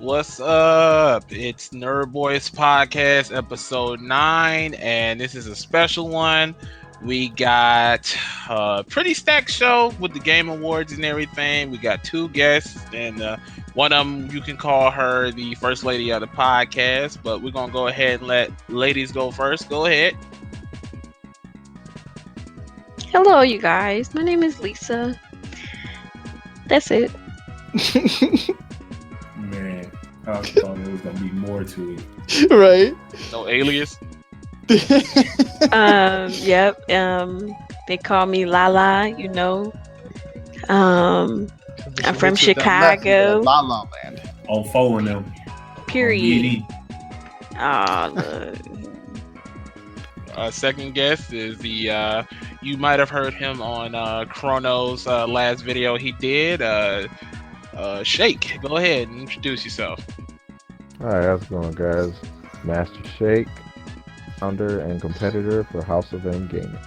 What's up? It's NerdBois Podcast, episode 9, and this is a special one. We got a pretty stacked show with the Game Awards and everything. We got two guests, and one of them, you can call her the first lady of the podcast, but we're going to go ahead and let ladies go first. Go ahead. Hello, you guys. My name is Lisa. That's it. Man, I thought there was gonna be more to it. Right? No alias. Yep. They call me LaLa. You know. I'm from Chicago. LaLa Land. On phone them. Period. Second guest is the you might have heard him on Chrono's last video he did. Shake, go ahead and introduce yourself. Alright, how's it going, guys? Master Shake, founder and competitor for House of M Gaming.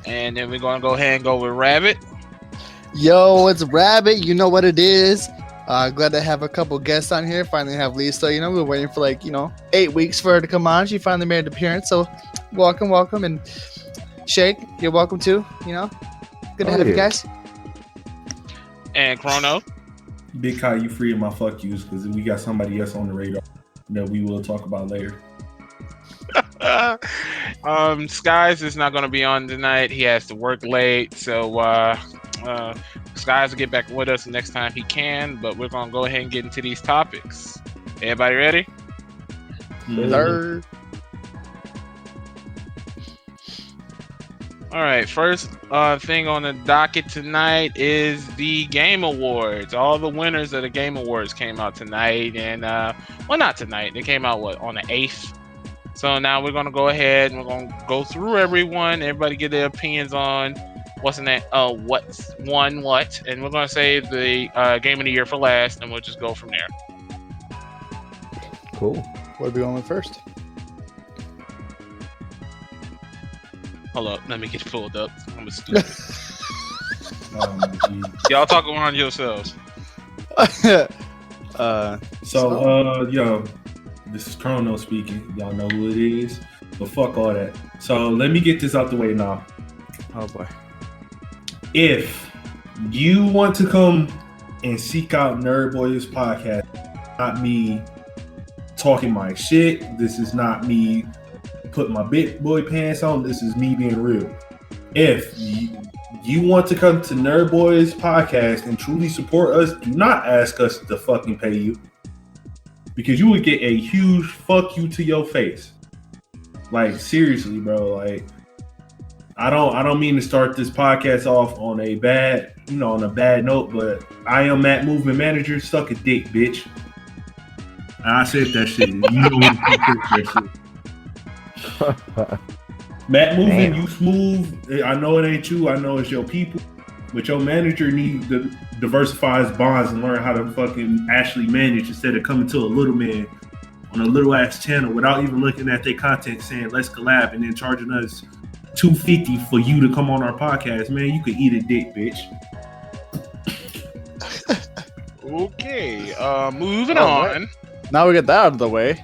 And then we're gonna go ahead and go with Rabbit. Yo, it's Rabbit. You know what it is. Glad to have a couple guests on here. Finally have Lisa. You know, we were waiting for 8 weeks for her to come on. She finally made an appearance. So welcome. And Shake, you're welcome too. You know, good to have you guys. And Chrono. Big Kai, you free of my fuck yous because we got somebody else on the radar that we will talk about later. Skies is not going to be on tonight. He has to work late, so Skies will get back with us next time he can. But we're going to go ahead and get into these topics. Everybody ready? Sir. All right, first thing on the docket tonight is the Game Awards. All the winners of the Game Awards came out tonight, and well, not tonight. They came out on the 8th. So now we're gonna go ahead and we're gonna go through everyone. Everybody get their opinions on what's in that, what's won what, and we're gonna save the Game of the Year for last, and we'll just go from there. Cool. What are we going with first? Hold up, let me get it pulled up. I'm a stupid. Oh my G. Y'all talk around yourselves. Yo, this is Chrono speaking. Y'all know who it is, but fuck all that. So let me get this out the way now. Oh boy. If you want to come and seek out NerdBois podcast, not me talking my shit. This is not me putting my big boy pants on. This is me being real. If you want to come to NerdBois podcast and truly support us, do not ask us to fucking pay you, because you would get a huge fuck you to your face. Like, seriously, bro. Like, I don't mean to start this podcast off on a bad note, but I am Matt Movement Manager. Suck a dick, bitch. I said that shit. You know that shit. Matt Movement, you smooth. I know it ain't you. I know it's your people. But your manager needs to diversify his bonds and learn how to fucking actually manage instead of coming to a little man on a little ass channel without even looking at their content saying let's collab and then charging us $250 for you to come on our podcast. Man, you could eat a dick, bitch. Okay, moving on. Now we get that out of the way.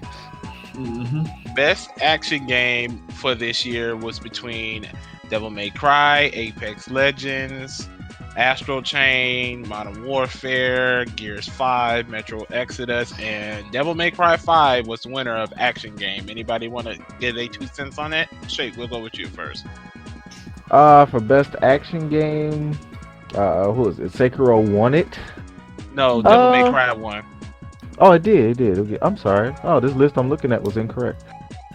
Mm-hmm. Best action game for this year was between Devil May Cry, Apex Legends, Astral Chain, Modern Warfare, Gears 5, Metro Exodus, and Devil May Cry 5 was the winner of action game. Anybody want to get a 2 cents on it? Shake, we'll go with you first. For best action game, who is it? Sekiro won it. No, Devil May Cry won. Oh, it did. Okay, I'm sorry. Oh, this list I'm looking at was incorrect.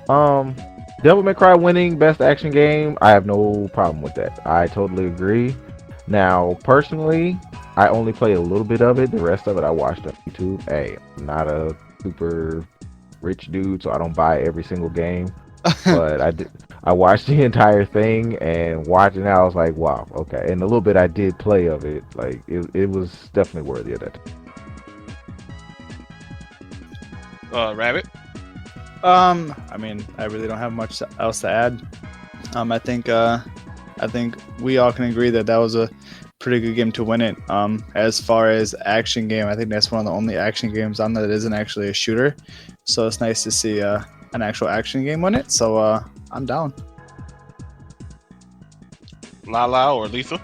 Devil May Cry winning best action game, I have no problem with that. I totally agree. Now, personally, I only play a little bit of it. The rest of it I watched on YouTube. Hey, I'm not a super rich dude, so I don't buy every single game. But I watched the entire thing, and watching it, I was like, wow, okay. And the little bit I did play of it, like it was definitely worthy of that. Rabbit? I mean, I really don't have much else to add. I think we all can agree that was a pretty good game to win it. As far as action game, I think that's one of the only action games on that isn't actually a shooter. So it's nice to see an actual action game win it. So I'm down. LaLa or Lisa?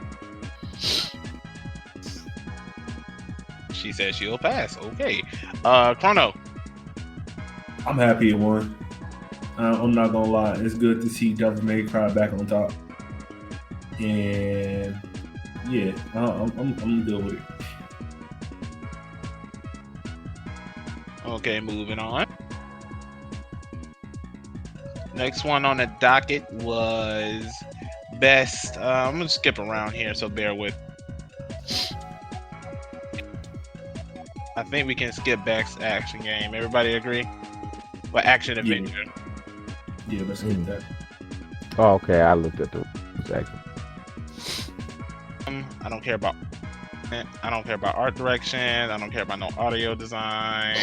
She said she'll pass. Okay. Chrono. I'm happy it won. I'm not gonna lie, it's good to see Devil May Cry back on top. And yeah, I'm good with it. Okay, moving on. Next one on the docket was best. I'm gonna skip around here, so bear with. I think we can skip best action game. Everybody agree? Well, action adventure. Yeah, let's skip that. Oh, okay. I looked at the action. I don't care about. I don't care about art direction. I don't care about no audio design.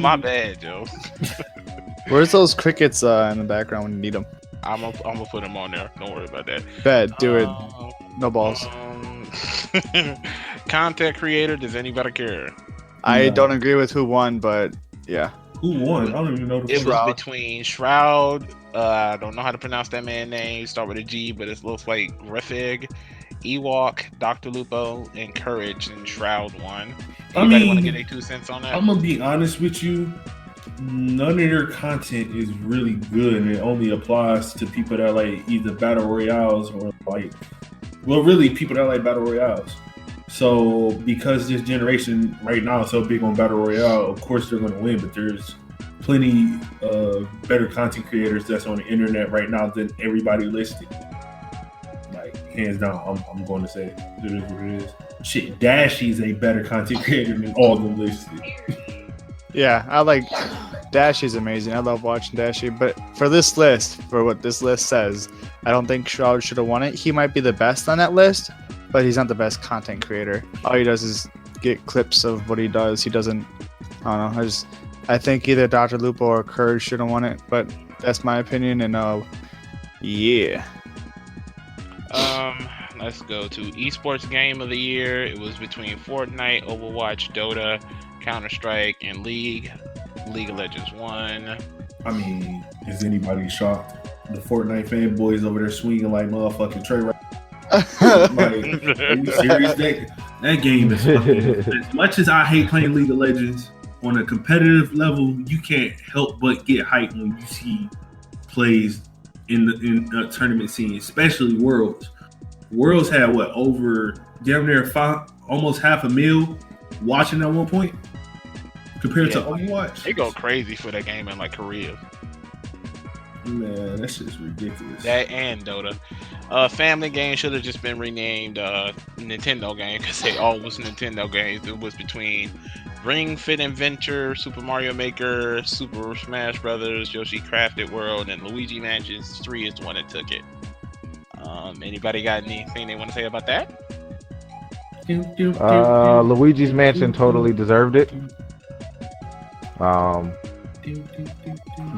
My bad, Joe. Where's those crickets in the background when you need them? I'm gonna put them on there. Don't worry about that. Bet, do it. No balls. Content creator. Does anybody care? I don't agree with who won, but yeah. Who won? I don't even know the It was between Shroud. I don't know how to pronounce that man's name. Start with a G, but it looks like Griffig, Ewok, Dr. Lupo, and Courage, and Shroud won. Anybody want to get their 2 cents on that? I'm gonna be honest with you. None of their content is really good, and it only applies to people that like either battle royales or like, well, really people that like battle royales. So because this generation right now is so big on battle royale, of course they're going to win. But there's plenty of better content creators that's on the internet right now than everybody listed. Like hands down, I'm going to say it is what it is. Shit, Dashy's a better content creator than all of them listed. Yeah, I like Dashy's amazing. I love watching Dashy. But for this list, for what this list says, I don't think Shroud should have won it. He might be the best on that list, but he's not the best content creator. All he does is get clips of what he does. He doesn't, I don't know. I think either Dr. Lupo or Courage should have won it, but that's my opinion. And yeah. Let's go to esports game of the year. It was between Fortnite, Overwatch, Dota, Counter-Strike, and League. League of Legends won. I mean, is anybody shocked? The Fortnite fanboys over there swinging like motherfucking Trey. Like, are you serious? That game is fucking, as much as I hate playing League of Legends, on a competitive level, you can't help but get hyped when you see plays in the tournament scene, especially Worlds. Worlds had over damn near almost 500,000 watching at one point compared to Overwatch. They go crazy for that game in like Korea. Man, that shit's ridiculous. That and Dota. Family game should have just been renamed Nintendo game because they all was Nintendo games. It was between Ring Fit Adventure, Super Mario Maker, Super Smash Brothers, Yoshi Crafted World, and Luigi Mansions 3 is the one that took it. Anybody got anything they want to say about that? Luigi's Mansion totally deserved it. The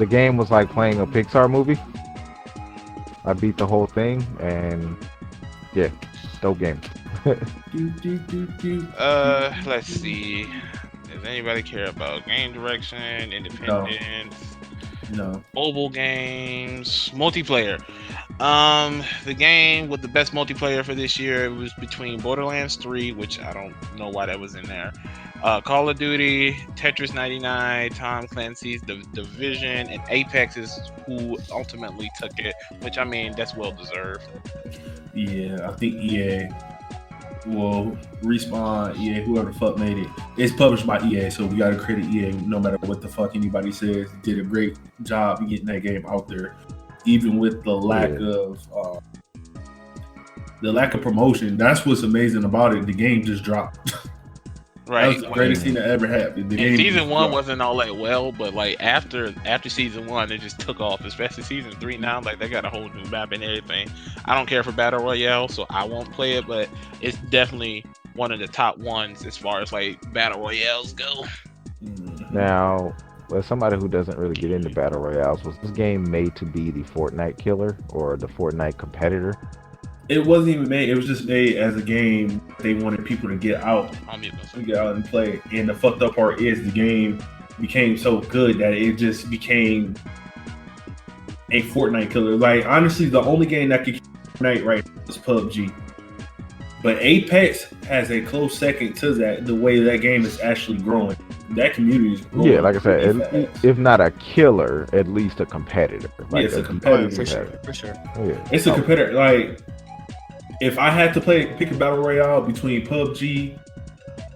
game was like playing a Pixar movie. I beat the whole thing, and yeah, dope game. Let's see. Does anybody care about game direction, independence? No. Mobile games, multiplayer. The game with the best multiplayer for this year was between Borderlands 3, which I don't know why that was in there. Call of Duty, Tetris 99, Tom Clancy's The Division, and Apex is who ultimately took it, which I mean, that's well deserved. Yeah, I think EA will Respawn, EA, whoever the fuck made it. It's published by EA, so we gotta credit EA no matter what the fuck anybody says. Did a great job getting that game out there, even with the lack of promotion. That's what's amazing about it. The game just dropped. Right. That was the greatest thing that ever happened. And season 1 wasn't all that well, but like after season 1, it just took off. Especially season 3 now, like they got a whole new map and everything. I don't care for Battle Royale, so I won't play it, but it's definitely one of the top ones as far as like battle royales go. Now, as somebody who doesn't really get into battle royales, was this game made to be the Fortnite killer or the Fortnite competitor? It wasn't even made. It was just made as a game. They wanted people to get out and play. And the fucked up part is the game became so good that it just became a Fortnite killer. Like, honestly, the only game that could kill Fortnite right now is PUBG. But Apex has a close second to that, the way that game is actually growing. That community is growing. Yeah, like I said, if not a killer, at least a competitor. Like, it's a competitor. For sure. Yeah. It's a competitor. Like, if I had to pick a battle royale between PUBG,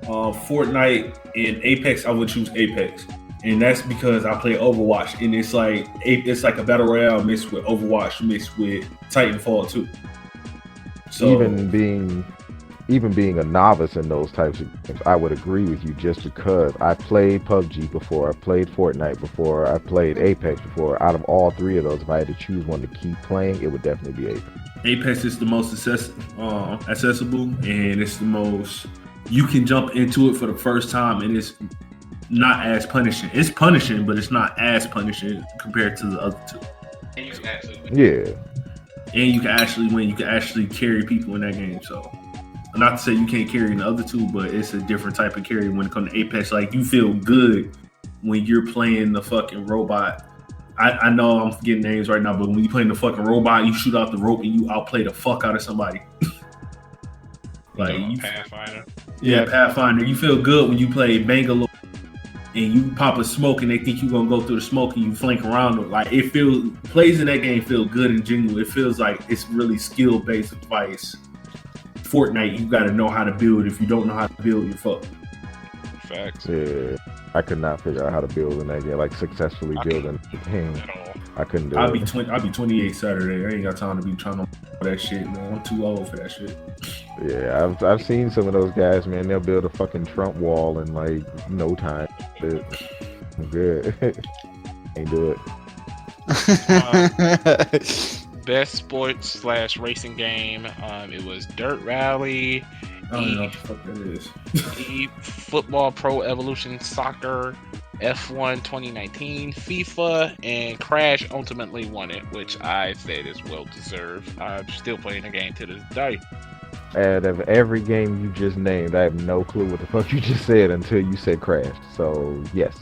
Fortnite, and Apex, I would choose Apex. And that's because I play Overwatch, and it's like a battle royale mixed with Overwatch mixed with Titanfall 2. So even being a novice in those types of games, I would agree with you just because I played PUBG before, I played Fortnite before, I played Apex before. Out of all three of those, if I had to choose one to keep playing, it would definitely be Apex. Apex is the most accessible, and it's the most you can jump into it for the first time, and it's not as punishing. It's punishing, but it's not as punishing compared to the other two. And you can actually win. Yeah. And you can actually win. You can actually carry people in that game. So, not to say you can't carry in the other two, but it's a different type of carry when it comes to Apex. Like, you feel good when you're playing the fucking robot. I know I'm forgetting names right now, but when you're playing the fucking robot, you shoot out the rope and you outplay the fuck out of somebody. Like, Pathfinder. Yeah, Pathfinder. You feel good when you play Bangalore and you pop a smoke and they think you're gonna go through the smoke and you flank around them. Like, it feels, plays in that game feel good and genuine. It feels like it's really skill based advice. Fortnite, you gotta know how to build. If you don't know how to build, you're fucked. Facts. Yeah. I could not figure out how to build in that game, like successfully building the game. I couldn't do I'll it. be 28 Saturday. I ain't got time to be trying to that shit, man. I'm too old for that shit. Yeah, I've seen some of those guys, man. They'll build a fucking Trump wall in like no time. I'm good. Ain't do it. Best sports / racing game. It was Dirt Rally. I don't know what the fuck that is. Football Pro Evolution Soccer, F1 2019, FIFA, and Crash ultimately won it, which I said is well deserved. I'm still playing the game to this day. Out of every game you just named, I have no clue what the fuck you just said until you said Crash. So yes,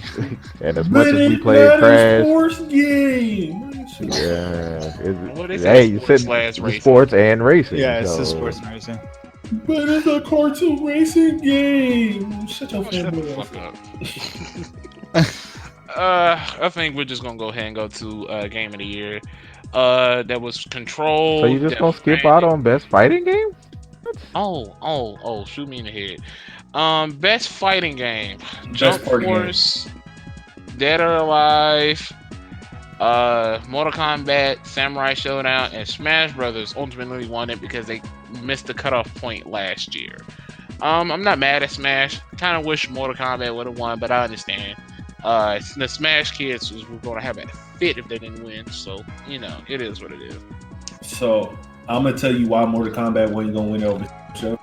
and as much as we played Crash, sports game. Yeah, hey, you said sports and racing. Yeah, it's a sports and racing. But it's a cartoon racing game. Shut your fuck up. I think we're just gonna go ahead and go to Game of the Year. That was Control. So you just gonna skip out on Best Fighting Game? Oh! Shoot me in the head. Best Fighting Game: Jump Force, Dead or Alive, Mortal Kombat, Samurai Showdown, and Smash Brothers ultimately won it because they missed the cutoff point last year. I'm not mad at Smash. Kind of wish Mortal Kombat would have won, but I understand. The Smash kids were going to have a fit if they didn't win. So, it is what it is. So, I'm going to tell you why Mortal Kombat wasn't going to win over the show.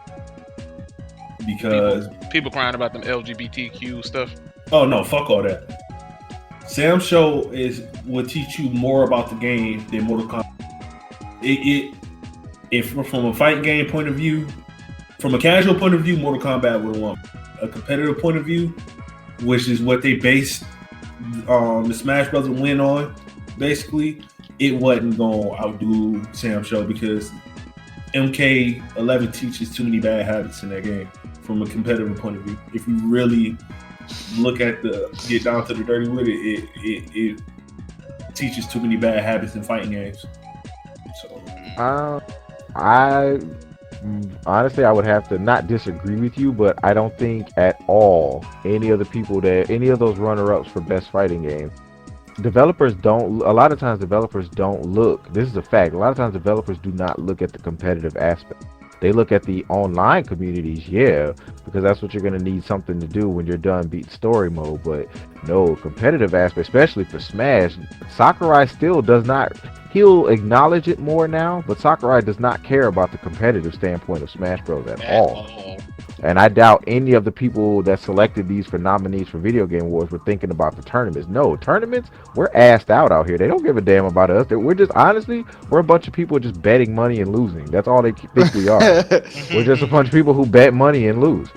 Because people crying about them LGBTQ stuff. Oh, no, fuck all that. Sam Show will teach you more about the game than Mortal Kombat. If from a fighting game point of view, from a casual point of view, Mortal Kombat would have won. A competitive point of view, which is what they based the Smash Brothers win on, basically, it wasn't going to outdo Sam Show because MK11 teaches too many bad habits in that game from a competitive point of view. If you really get down to the dirty with it teaches too many bad habits in fighting games. So, I honestly, I would have to not disagree with you, but I don't think at all any of those runner-ups for best fighting game, a lot of times developers don't look, this is a fact, a lot of times developers do not look at the competitive aspect. They look at the online communities, yeah, because that's what you're going to need something to do when you're done beating story mode. But no, competitive aspect, especially for Smash, Sakurai still does not, he'll acknowledge it more now, but Sakurai does not care about the competitive standpoint of Smash Bros. At all. And I doubt any of the people that selected these for nominees for Video Game Awards were thinking about the tournaments. No, tournaments, we're assed out here. They don't give a damn about us. We're just, honestly, we're a bunch of people just betting money and losing. That's all they think we are. We're just a bunch of people who bet money and lose.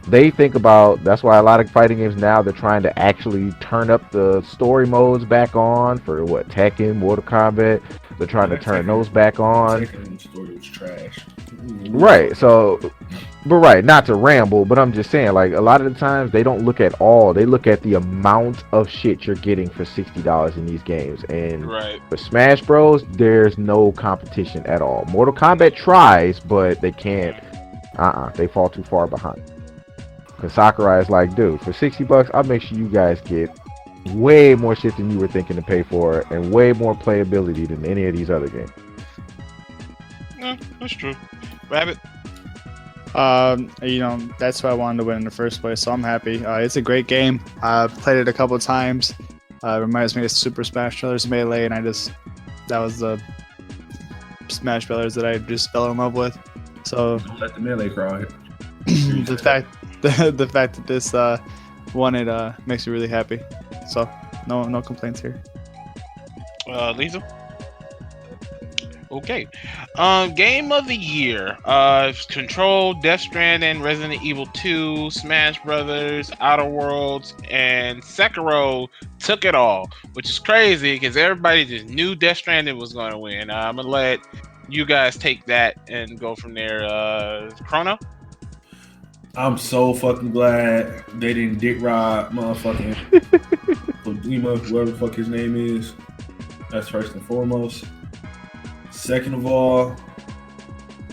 They think about, that's why a lot of fighting games now, they're trying to actually turn up the story modes back on for what, Tekken, Mortal Kombat. They're trying to turn those back on. Tekken story was trash. Right, so, but right, not to ramble, but I'm just saying, like, a lot of the times they don't look at all, they look at the amount of shit you're getting for $60 in these games. And for Smash Bros, there's no competition at all. Mortal Kombat tries, but they can't, they fall too far behind. Because Sakurai is like, dude, for $60, I'll make sure you guys get way more shit than you were thinking to pay for, and way more playability than any of these other games. Yeah, that's true. Rabbit? That's why I wanted to win in the first place, so I'm happy. It's a great game. I've played it a couple of times. It reminds me of Super Smash Bros. Melee, and that was the Smash Bros. That I just fell in love with. So don't let the Melee cry. the fact that this won it makes me really happy. So no complaints here. Lisa? Okay. Game of the year. Control, Death Stranding, Resident Evil 2, Smash Brothers, Outer Worlds, and Sekiro took it all, which is crazy because everybody just knew Death Stranding was going to win. I'm going to let you guys take that and go from there. Chrono? I'm so fucking glad they didn't dick ride motherfucking Kojima, whoever the fuck his name is. That's first and foremost. Second of all,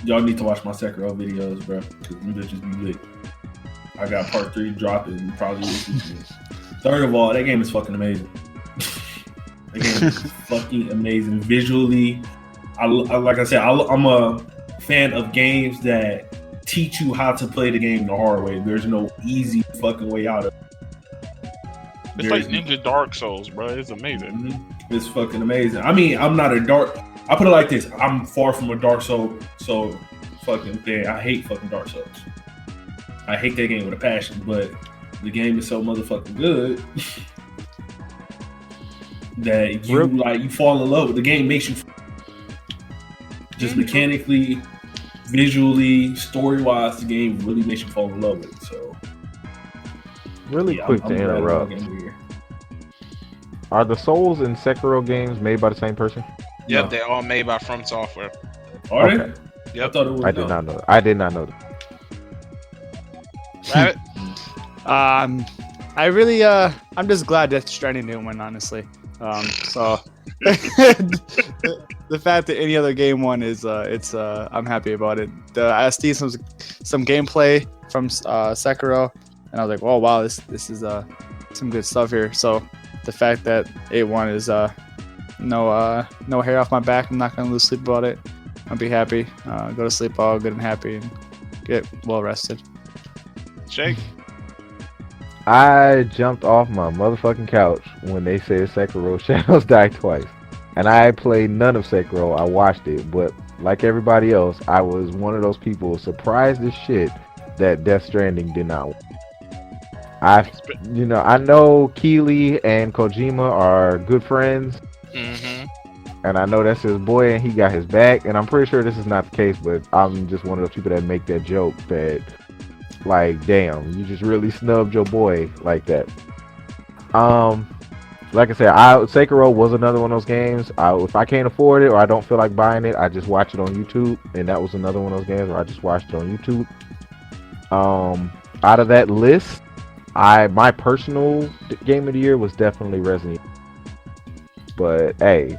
y'all need to watch my Sekiro videos, bro. Because them bitches be lit. I got part 3 dropping probably this weekend. Third of all, that game is fucking amazing. That game is fucking amazing. Visually, like I said, I'm a fan of games that teach you how to play the game the hard way. There's no easy fucking way out of it. It's like Ninja Dark Souls, bro. It's amazing. Mm-hmm. It's fucking amazing. I mean, I'm not a dark... I put it like this. I'm far from a Dark Soul fucking thing. I hate fucking Dark Souls. I hate that game with a passion, but the game is so motherfucking good that you fall in love with the game. Makes you just mechanically, visually, story-wise, the game really makes you fall in love with it. So, really quick to interrupt. Are the Souls and Sekiro games made by the same person? Yep, they're all made by From Software. Are they? Yep. I thought it was. I did not know that. I did not know that. I really I'm just glad Death Stranding didn't win, honestly. So the fact that any other game won is I'm happy about it. I see some gameplay from Sekiro, and I was like, oh wow, this is some good stuff here. So the fact that it won is no hair off my back. I'm not gonna lose sleep about it. I'll be happy. Go to sleep all good and happy, and get well rested. Shake? I jumped off my motherfucking couch when they said Sekiro Shadows Die Twice. And I played none of Sekiro. I watched it, but like everybody else, I was one of those people surprised as shit that Death Stranding did not win. I know Keeley and Kojima are good friends. Mm-hmm. And I know that's his boy and he got his back. And I'm pretty sure this is not the case, but I'm just one of those people that make that joke that, like, damn, you just really snubbed your boy like that. Like I said, Sekiro was another one of those games. If I can't afford it or I don't feel like buying it, I just watch it on YouTube. And that was another one of those games where I just watched it on YouTube. Out of that list, my personal game of the year was definitely Resident Evil. But hey,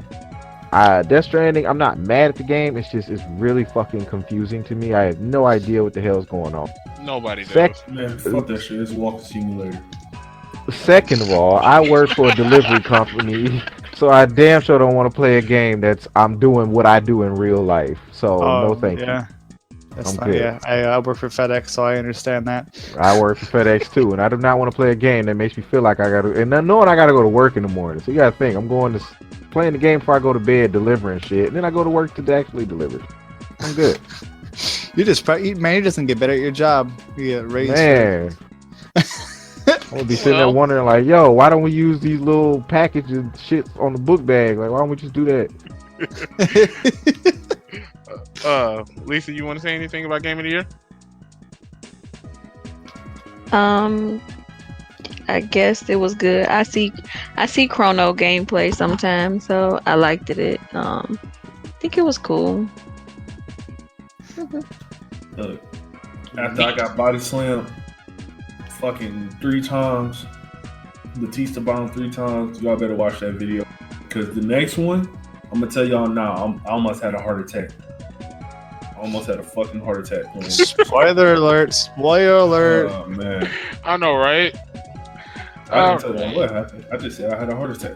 Death Stranding, I'm not mad at the game. It's really fucking confusing to me. I have no idea what the hell's going on. Nobody does. Man, fuck that shit. It's a walking simulator. Second of all, I work for a delivery company, so I damn sure don't want to play a game I'm doing what I do in real life. So no thank you. That's fine. Yeah, I work for FedEx, so I understand that. I work for FedEx too, and I do not want to play a game that makes me feel like I gotta. And knowing I gotta go to work in the morning, so you gotta think I'm going to playing the game before I go to bed, delivering shit, and then I go to work to actually deliver. I'm good. You just man, you just gonna get better at your job. You get raised. Man. I'm gonna be sitting there wondering, like, yo, why don't we use these little packages shit on the book bag? Like, why don't we just do that? Lisa, you want to say anything about Game of the Year? I guess it was good. I see Chrono gameplay sometimes, so I liked it. I think it was cool. Look, after I got body slammed fucking 3 times, Batista bombed 3 times, y'all better watch that video. Because the next one, I'm gonna tell y'all now, I almost had a heart attack. I almost had a fucking heart attack. Spoiler alert! Spoiler alert! Oh man, I know, right? I didn't tell them what happened. I just said I had a heart attack.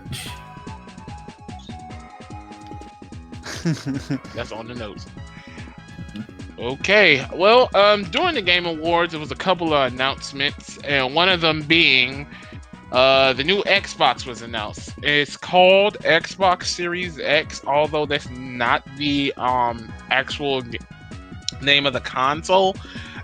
That's on the notes. Okay, well, during the Game Awards, there was a couple of announcements, and one of them being the new Xbox was announced. It's called Xbox Series X, although that's not the actual name of the console.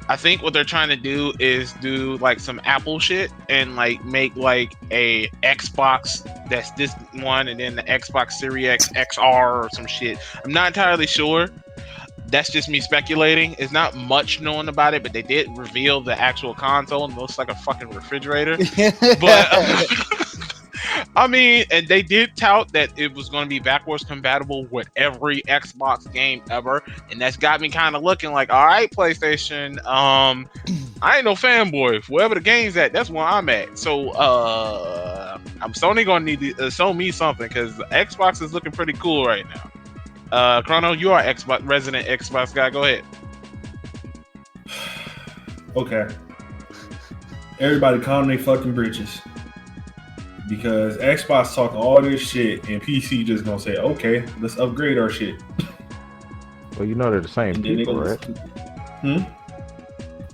I think what they're trying to do is do like some Apple shit and like make like a Xbox that's this one and then the Xbox Series X XR or some shit. I'm not entirely sure. That's just me speculating. It's not much known about it, but they did reveal the actual console and it looks like a fucking refrigerator. But I mean, and they did tout that it was going to be backwards compatible with every Xbox game ever, and that's got me kind of looking like, all right, PlayStation, I ain't no fanboy. Wherever the game's at, that's where I'm at. So I'm Sony gonna need to show me something because Xbox is looking pretty cool right now. Chrono, you are Xbox resident Xbox guy. Go ahead. Okay. Everybody calm their fucking britches. Because Xbox talking all this shit and PC just gonna say, okay, let's upgrade our shit. Well, you know they're the same people, right?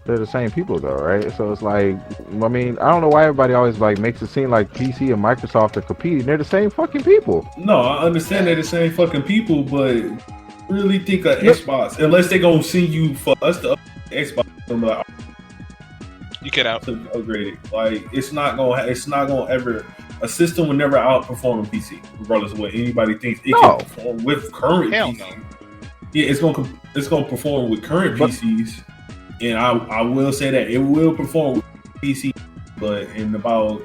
They're the same people though, right? So it's like, I mean, I don't know why everybody always like makes it seem like PC and Microsoft are competing. They're the same fucking people. No, I understand they're the same fucking people, but really think of Xbox, unless they gonna send you for us to upgrade Xbox, I'm like, you get out to upgrade it. Like it's not gonna ever. A system will never outperform a PC, regardless of what anybody thinks it can perform with current Hell PCs. No. Yeah, it's gonna perform with current PCs, and I will say that it will perform with PC, but in about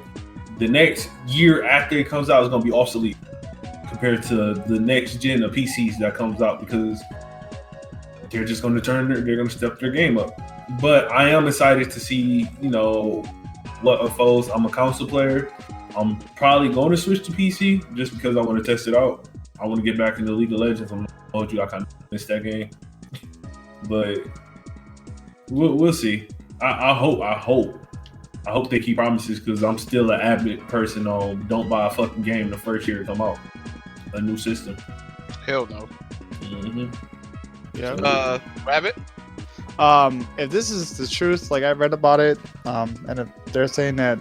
the next year after it comes out, it's gonna be obsolete compared to the next gen of PCs that comes out because they're just gonna they're gonna step their game up. But I am excited to see, what unfolds. I'm a console player. I'm probably going to switch to PC just because I want to test it out. I want to get back into League of Legends. I'm not told you I kind of missed that game, but we'll see. I hope they keep promises because I'm still an avid person on don't buy a fucking game the first year to come out. A new system. Hell no. Mm-hmm. Yeah. Rabbit. If this is the truth, like I read about it, and if they're saying that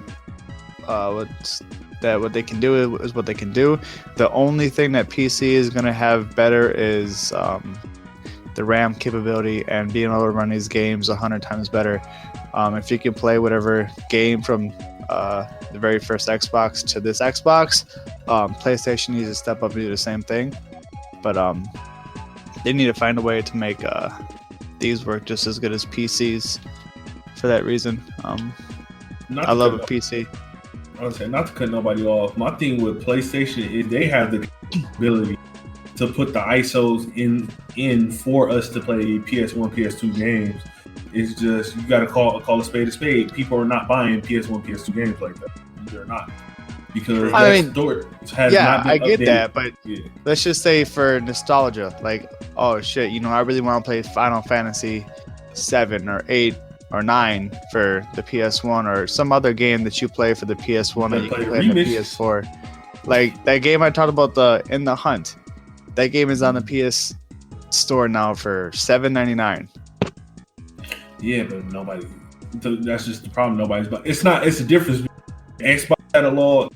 what they can do is what they can do, the only thing that PC is going to have better is the RAM capability and being able to run these games 100 times better. If you can play whatever game from the very first Xbox to this Xbox, PlayStation needs to step up and do the same thing, but they need to find a way to make these work just as good as PCs. For that reason, I love a PC. I was saying, not to cut nobody off. My thing with PlayStation is they have the ability to put the ISOs in for us to play PS1, PS2 games. It's just you got to call a spade a spade. People are not buying PS1, PS2 games like that. They're not because I get that, but let's just say for nostalgia, like, oh shit, I really want to play Final Fantasy 7 or 8 or 9 for the PS1 or some other game that you play for the PS1 that you can play on the PS4. Like that game I talked about, the In the Hunt. That game is on the PS Store now for $7.99. Yeah, but nobody. That's just the problem. Nobody's. But it's not. It's a difference. Xbox catalog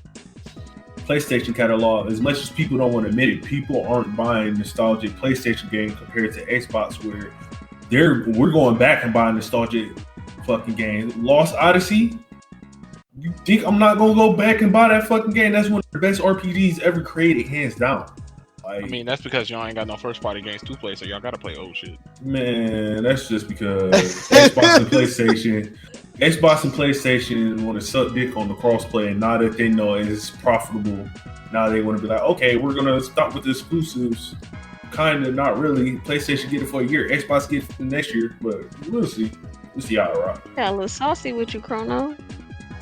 PlayStation catalog, as much as people don't want to admit it, people aren't buying nostalgic PlayStation games compared to Xbox, where we're going back and buying nostalgic fucking games. Lost Odyssey. You think I'm not gonna go back and buy that fucking game? That's one of the best RPGs ever created, hands down. Like, I mean, that's because y'all ain't got no first party games to play, so y'all gotta play old shit. Man, that's just because Xbox and PlayStation want to suck dick on the crossplay, and now that they know it's profitable, now they want to be like, okay, we're gonna stop with the exclusives. Kind of, not really. PlayStation get it for a year, Xbox get it for next year, but we'll see. We'll see how it rock. Got a little saucy with you, Chrono.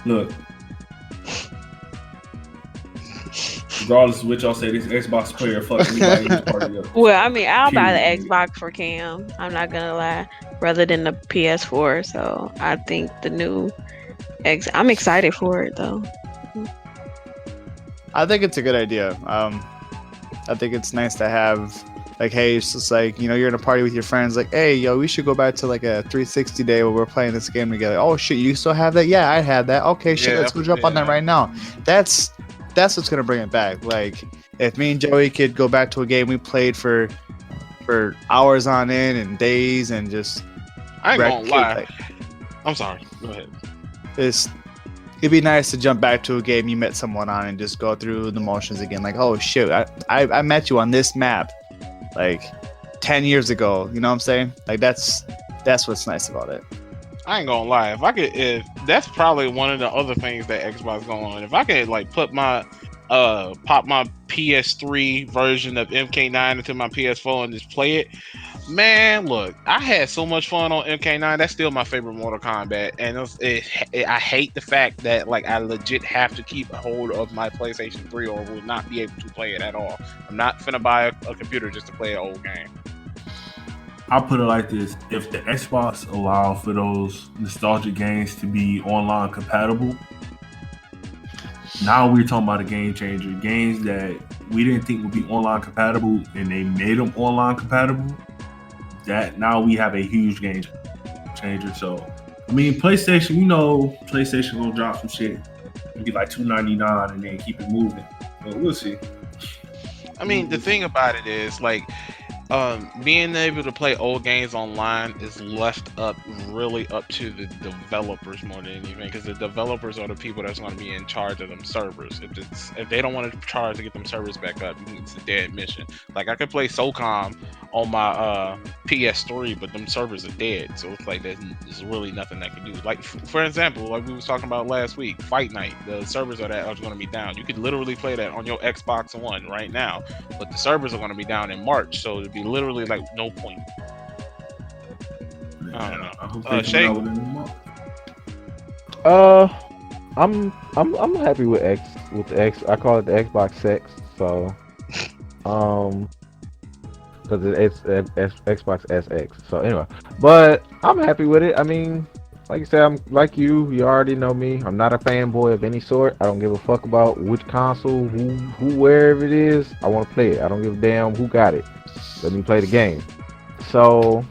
Look. Regardless of what y'all say, this Xbox player fuck anybody who's party up. Well, I mean, I'll buy the Period. Xbox for Cam. I'm not gonna lie, rather than the PS4. So I think the new I'm excited for it though. I think it's a good idea. I think it's nice to have, like, hey, it's just like, you know, you're in a party with your friends, like, hey, yo, we should go back to like a 360 day where we're playing this game together. Oh shit, you still have that? Yeah, I had that. Okay, shit, let's go jump on that right now. That's what's gonna bring it back. Like, if me and Joey could go back to a game we played for hours on end and days and just I ain't gonna lie. like, I'm sorry. Go ahead. it'd be nice to jump back to a game you met someone on and just go through the motions again. Like, oh shit, I met you on this map like 10 years ago. You know what I'm saying? Like, that's what's nice about it. I ain't gonna lie. If that's probably one of the other things that Xbox going on. If I could like put my pop my PS3 version of MK9 into my PS4 and just play it, man, look, I had so much fun on MK9. That's still my favorite Mortal Kombat, and I hate the fact that like I legit have to keep a hold of my PlayStation 3 or will not be able to play it at all. I'm not finna buy a computer just to play an old game. I'll put it like this: if the Xbox allow for those nostalgic games to be online compatible, now we're talking about a game changer. Games that we didn't think would be online compatible, and they made them online compatible. That now we have a huge game changer. So, I mean, PlayStation, you know, PlayStation gonna drop some shit. It'll be like $2.99 and then keep it moving. But we'll see. I mean, the thing about it is like, being able to play old games online is left really up to the developers more than anything, because the developers are the people that's going to be in charge of them servers. If they don't want to charge to get them servers back up, it's a dead mission. Like, I could play SOCOM on my PS3, but them servers are dead, so it's like there's really nothing I can do. Like, for example, like we was talking about last week, Fight Night, the servers are going to be down. You could literally play that on your Xbox One right now, but the servers are going to be down in March, so it'd be literally like no point. I don't know. I hope they Shake? come out with a new model. I'm happy with the X. I call it the Xbox Sex. So, because it's Xbox SX. So anyway, but I'm happy with it. I mean, like you said, I'm like you. You already know me. I'm not a fanboy of any sort. I don't give a fuck about which console, who, wherever it is. I want to play it. I don't give a damn who got it. Let me play the game. So,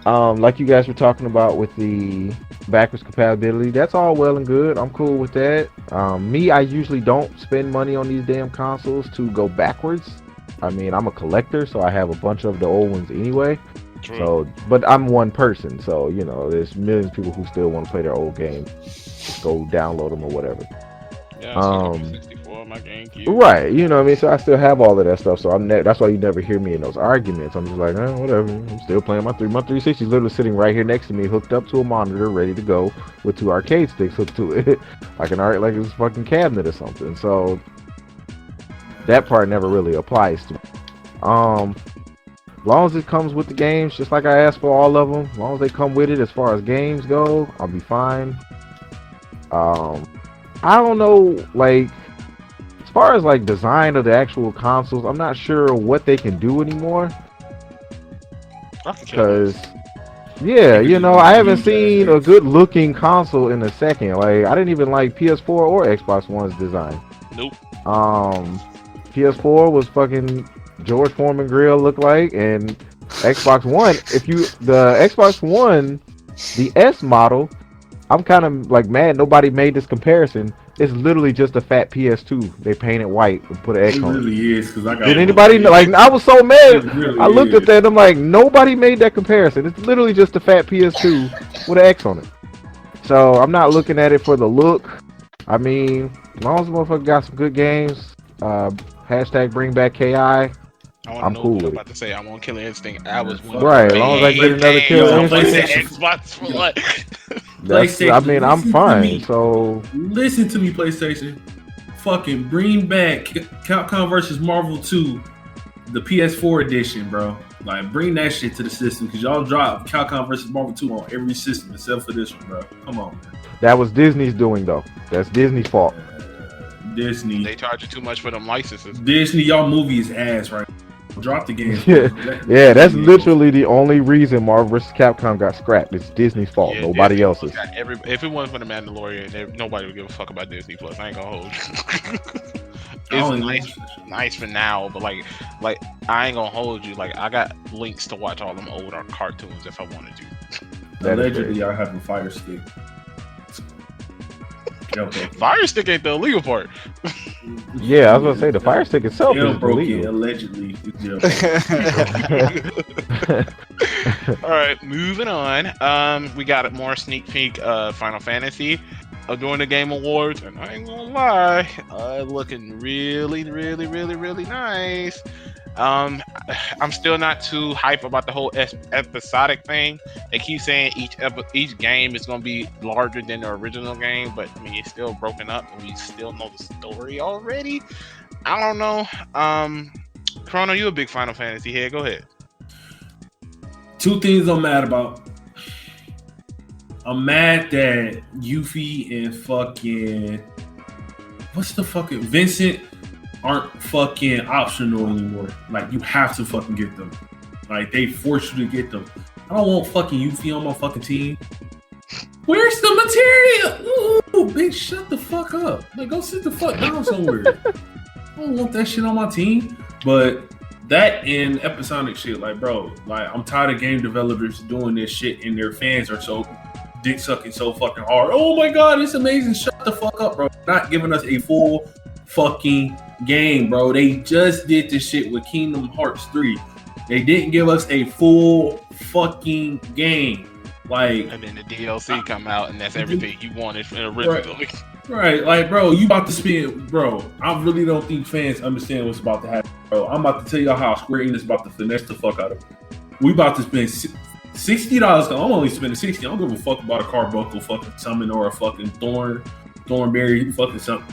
like you guys were talking about with the backwards compatibility, that's all well and good. I'm cool with that. I usually don't spend money on these damn consoles to go backwards. I mean, I'm a collector, so I have a bunch of the old ones anyway. True. So, but I'm one person, so you know, there's millions of people who still want to play their old games. Just go download them or whatever. Yeah, 64 on my GameCube. Right, you know what I mean? So I still have all of that stuff, so that's why you never hear me in those arguments. I'm just like, whatever, I'm still playing my 360 is literally sitting right here next to me, hooked up to a monitor, ready to go, with 2 arcade sticks hooked to it, like it's a fucking cabinet or something. So that part never really applies to me. As long as it comes with the games, just like I asked for all of them, as long as they come with it as far as games go, I'll be fine. I don't know, like, as far as like design of the actual consoles, I'm not sure what they can do anymore. Because, yeah, you know, I haven't seen a good looking console in a second. Like, I didn't even like PS4 or Xbox One's design. Nope. PS4 was fucking George Foreman grill looked like, and Xbox One, the Xbox One, the S model, I'm kind of like mad nobody made this comparison. It's literally just a fat PS2. They painted white and put an X It on it. really is because I got. Did anybody know? Like, I was so mad. It really I looked is. at that and I'm like, nobody made that comparison. It's literally just a fat PS2 with an X on it. So I'm not looking at it for the look. I mean, as long as the motherfucker got some good games, hashtag bring back KI. I'm cool with it. About to say I want Killer Instinct. I was right. As long as I get another Killer Instinct. Xbox for what? I mean, I'm fine. So listen to me, PlayStation. Fucking bring back Capcom versus Marvel 2, the PS4 edition, bro. Like, bring that shit to the system because y'all dropped Capcom versus Marvel 2 on every system except for this one, bro. Come on, man. That was Disney's doing, though. That's Disney's fault. Disney. They charge you too much for them licenses. Disney, y'all movie is ass, right? Drop the game. Yeah, that's literally the only reason Marvel vs. Capcom got scrapped. It's Disney's fault, Yeah, nobody Disney else's. If it wasn't for the Mandalorian, nobody would give a fuck about Disney Plus. I ain't gonna hold you. It's nice for now, but like I ain't gonna hold you. Like, I got links to watch all them older cartoons if I wanted to. Allegedly, I have a Fire Stick. Fire Stick ain't the illegal part. Yeah, I was gonna say the Fire Stick itself is illegal. Allegedly. All right, moving on. We got more sneak peek Final Fantasy during the Game Awards, and I ain't gonna lie, looking really nice. I'm still not too hype about the whole episodic thing. They keep saying each game is gonna be larger than the original game, but I mean, it's still broken up, and we still know the story already. I don't know. Chrono, you a big Final Fantasy head? Go ahead. Two things I'm mad about. I'm mad that Yuffie and fucking Vincent aren't fucking optional anymore. Like, you have to fucking get them. Like, they force you to get them. I don't want fucking Yuffie on my fucking team. Where's the material? Ooh, bitch, shut the fuck up. Like, go sit the fuck down somewhere. I don't want that shit on my team. But that and episodic shit, like, bro, like, I'm tired of game developers doing this shit and their fans are so dick sucking so fucking hard. Oh my god, it's amazing. Shut the fuck up, bro. Not giving us a full fucking game, bro. They just did this shit with Kingdom Hearts 3. They didn't give us a full fucking game. Like, and then the DLC come out, and that's everything you wanted from the original. Right, like, bro, you about to spend, bro. I really don't think fans understand what's about to happen, bro. I'm about to tell y'all how Square Enix is about to finesse the fuck out of it. We about to spend $60. I'm only spending $60. I don't give a fuck about a carbuncle fucking summon or a fucking thornberry fucking summon.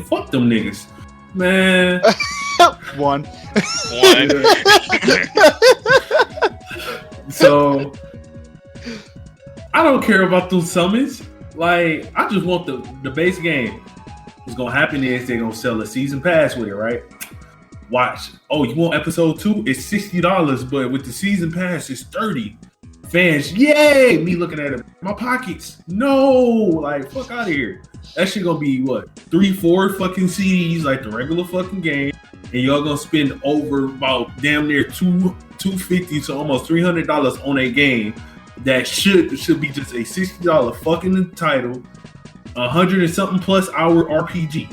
Fuck them niggas, man. One. So I don't care about those summons. Like, I just want the base game. What's gonna happen is they're gonna sell a season pass with it, right? Watch. Oh, you want episode 2? It's $60, but with the season pass, it's $30. Fans, yay! Me looking at it, my pockets. No, like, fuck out of here. That shit gonna be what? 3-4 fucking CDs, like the regular fucking game, and y'all gonna spend over about damn near $250 to almost $300 on a game that should be just a $60 fucking title, 100 and something plus hour RPG.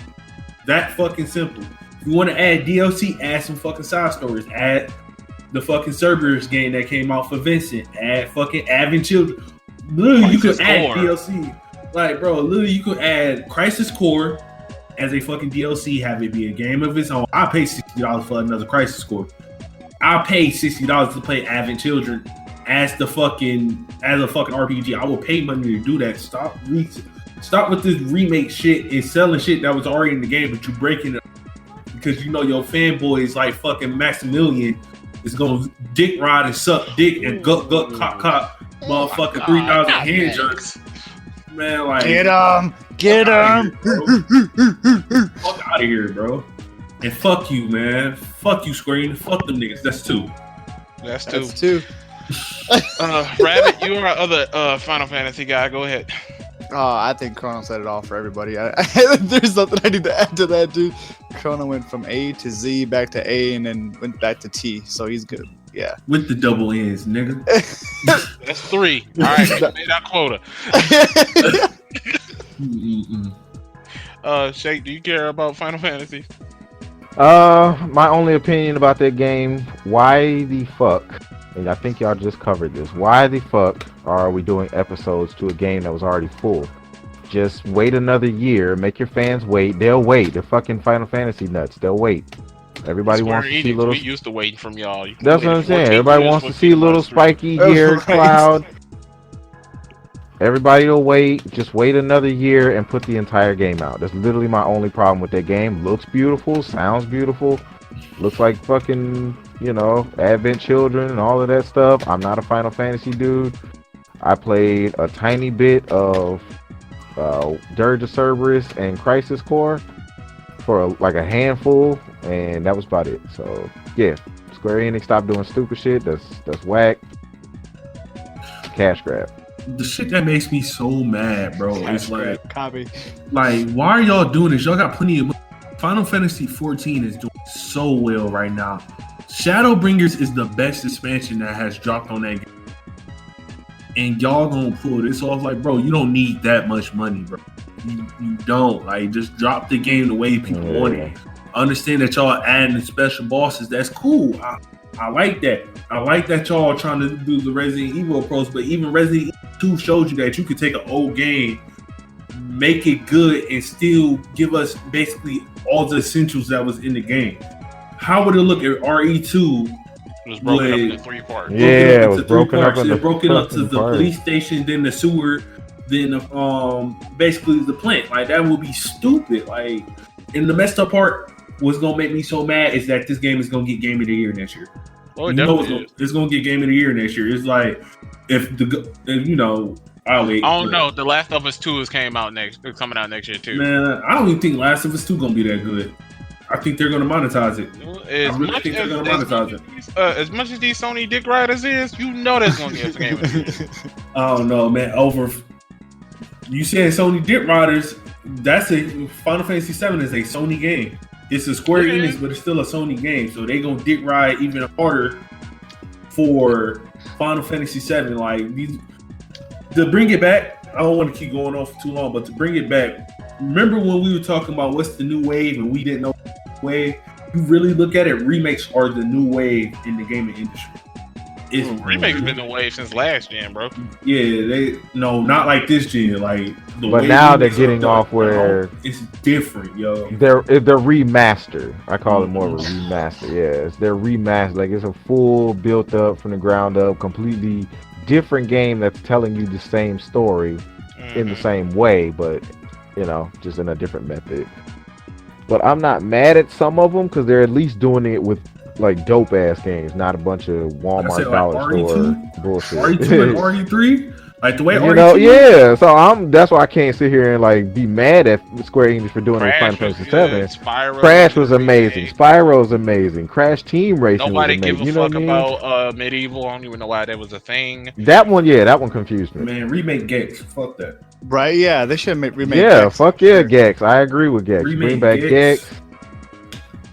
That fucking simple. If you want to add DLC, add some fucking side stories. Add the fucking Cerberus game that came out for Vincent. Add fucking Advent Children. Literally, you could add DLC. Like, bro, literally, you could add Crisis Core as a fucking DLC, have it be a game of its own. I pay $60 for another Crisis Core. I pay $60 to play Advent Children as a fucking RPG. I will pay money to do that. Stop with this remake shit and selling shit that was already in the game, but you breaking it because you know your fanboys like fucking Maximilian is gonna dick ride and suck dick and gut cop motherfucking 3,000 hand jerks. Man, like, get him. Fuck out of here, bro. And fuck you, man. Fuck you, Screen. Fuck them niggas. That's two. That's two. Rabbit, you are our other Final Fantasy guy. Go ahead. I think Chrono said it all for everybody. There's nothing I need to add to that, dude. Chrono went from A to Z, back to A, and then went back to T, so he's good. Yeah. With the double N's, nigga. That's 3. All right, we made our quota. Shake, do you care about Final Fantasy? My only opinion about that game, why the fuck, and I think y'all just covered this, why the fuck are we doing episodes to a game that was already full? Just wait another year, make your fans wait. They'll wait. They're fucking Final Fantasy nuts. They'll wait. Everybody wants to see little. We used to waiting from y'all. That's what I'm saying. Everybody wants to see little spiky hair cloud. Everybody will wait. Just wait another year and put the entire game out. That's literally my only problem with that game. Looks beautiful, sounds beautiful, looks like fucking, Advent Children and all of that stuff. I'm not a Final Fantasy dude. I played a tiny bit of Dirge of Cerberus and Crisis Core for like a handful, and that was about it. So yeah, Square Enix, stop doing stupid shit. That's whack. Cash grab. The shit that makes me so mad, bro, is like, copy. Like, why are y'all doing this? Y'all got plenty of money. Final Fantasy 14 is doing so well right now. Shadowbringers is the best expansion that has dropped on that game. And y'all gonna pull this off? Like, bro, you don't need that much money, bro. You don't. Like, just drop the game the way people want it. Understand that y'all adding special bosses. That's cool. I like that. I like that y'all are trying to do the Resident Evil approach, but even Resident Evil 2 showed you that you could take an old game, make it good, and still give us basically all the essentials that was in the game. How would it look at RE2? It was broken up into 3 parts. Yeah, it was broken up into broken up to the police station, then the sewer, then basically the plant. Like, that would be stupid. Like, and the messed up part what's gonna make me so mad is that this game is gonna get Game of the Year next year. Oh, it's gonna get Game of the Year next year. It's like if I'll wait. I don't know. The Last of Us 2 is coming out next year too. Man, I don't even think Last of Us 2 gonna be that good. I think they're gonna monetize it. As much as these Sony dick riders is, that's gonna get a Game of the Year. I don't know, man. You saying Sony dick riders? That's a Final Fantasy 7 is a Sony game. It's a Square Enix, but it's still a Sony game. So they gonna dick ride even harder for Final Fantasy 7. Like, to bring it back, I don't want to keep going on for too long, but to bring it back, remember when we were talking about what's the new wave and we didn't know wave? You really look at it, remakes are the new wave in the gaming industry. Remakes been the wave since last gen, bro. Yeah, not like this gen. Like, but now they're getting off where it's different, yo. They're remastered. I call it more of a remaster. Yeah, they're remastered. Like, it's a full built up from the ground up, completely different game that's telling you the same story in the same way, but just in a different method. But I'm not mad at some of them because they're at least doing it with like dope ass games, not a bunch of Walmart dollar store bullshit. RE2 and RE3, like the way RE2. So that's why I can't sit here and like be mad at Square Enix for doing Final Fantasy 7. Crash was amazing. Spyro's amazing. Crash Team Racing. Nobody was amazing. give a fuck about Medieval. I don't even know why that was a thing. That one confused me. Man, remake Gex. Fuck that. Right? Yeah, they should remake. Yeah, Gex. Fuck yeah, Gex. I agree with Gex. Bring back Gex.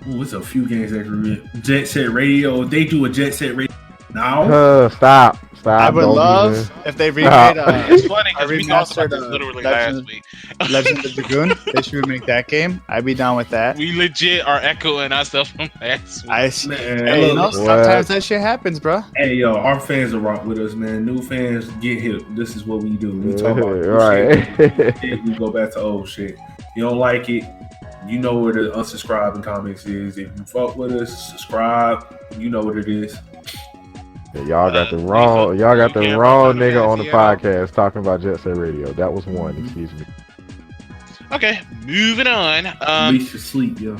Ooh, it's a few games that can Jet Set Radio. They do a Jet Set Radio now. Stop. I would love if they remade. It's funny because we talked about this literally last week. Legend of Dragoon. They should remake that game. I'd be down with that. We legit are echoing ourselves from last week. Sometimes that shit happens, bro. Hey, yo, our fans are rock with us, man. New fans get hip. This is what we do. We talk about shit. We go back to old shit. You don't like it, you know where the unsubscribe and comments is. If you fuck with us, subscribe. You know what it is. Yeah, y'all got the wrong nigga on the podcast talking about Jet Set Radio. That was one. Excuse me. Okay, moving on. At least you sleep, yo.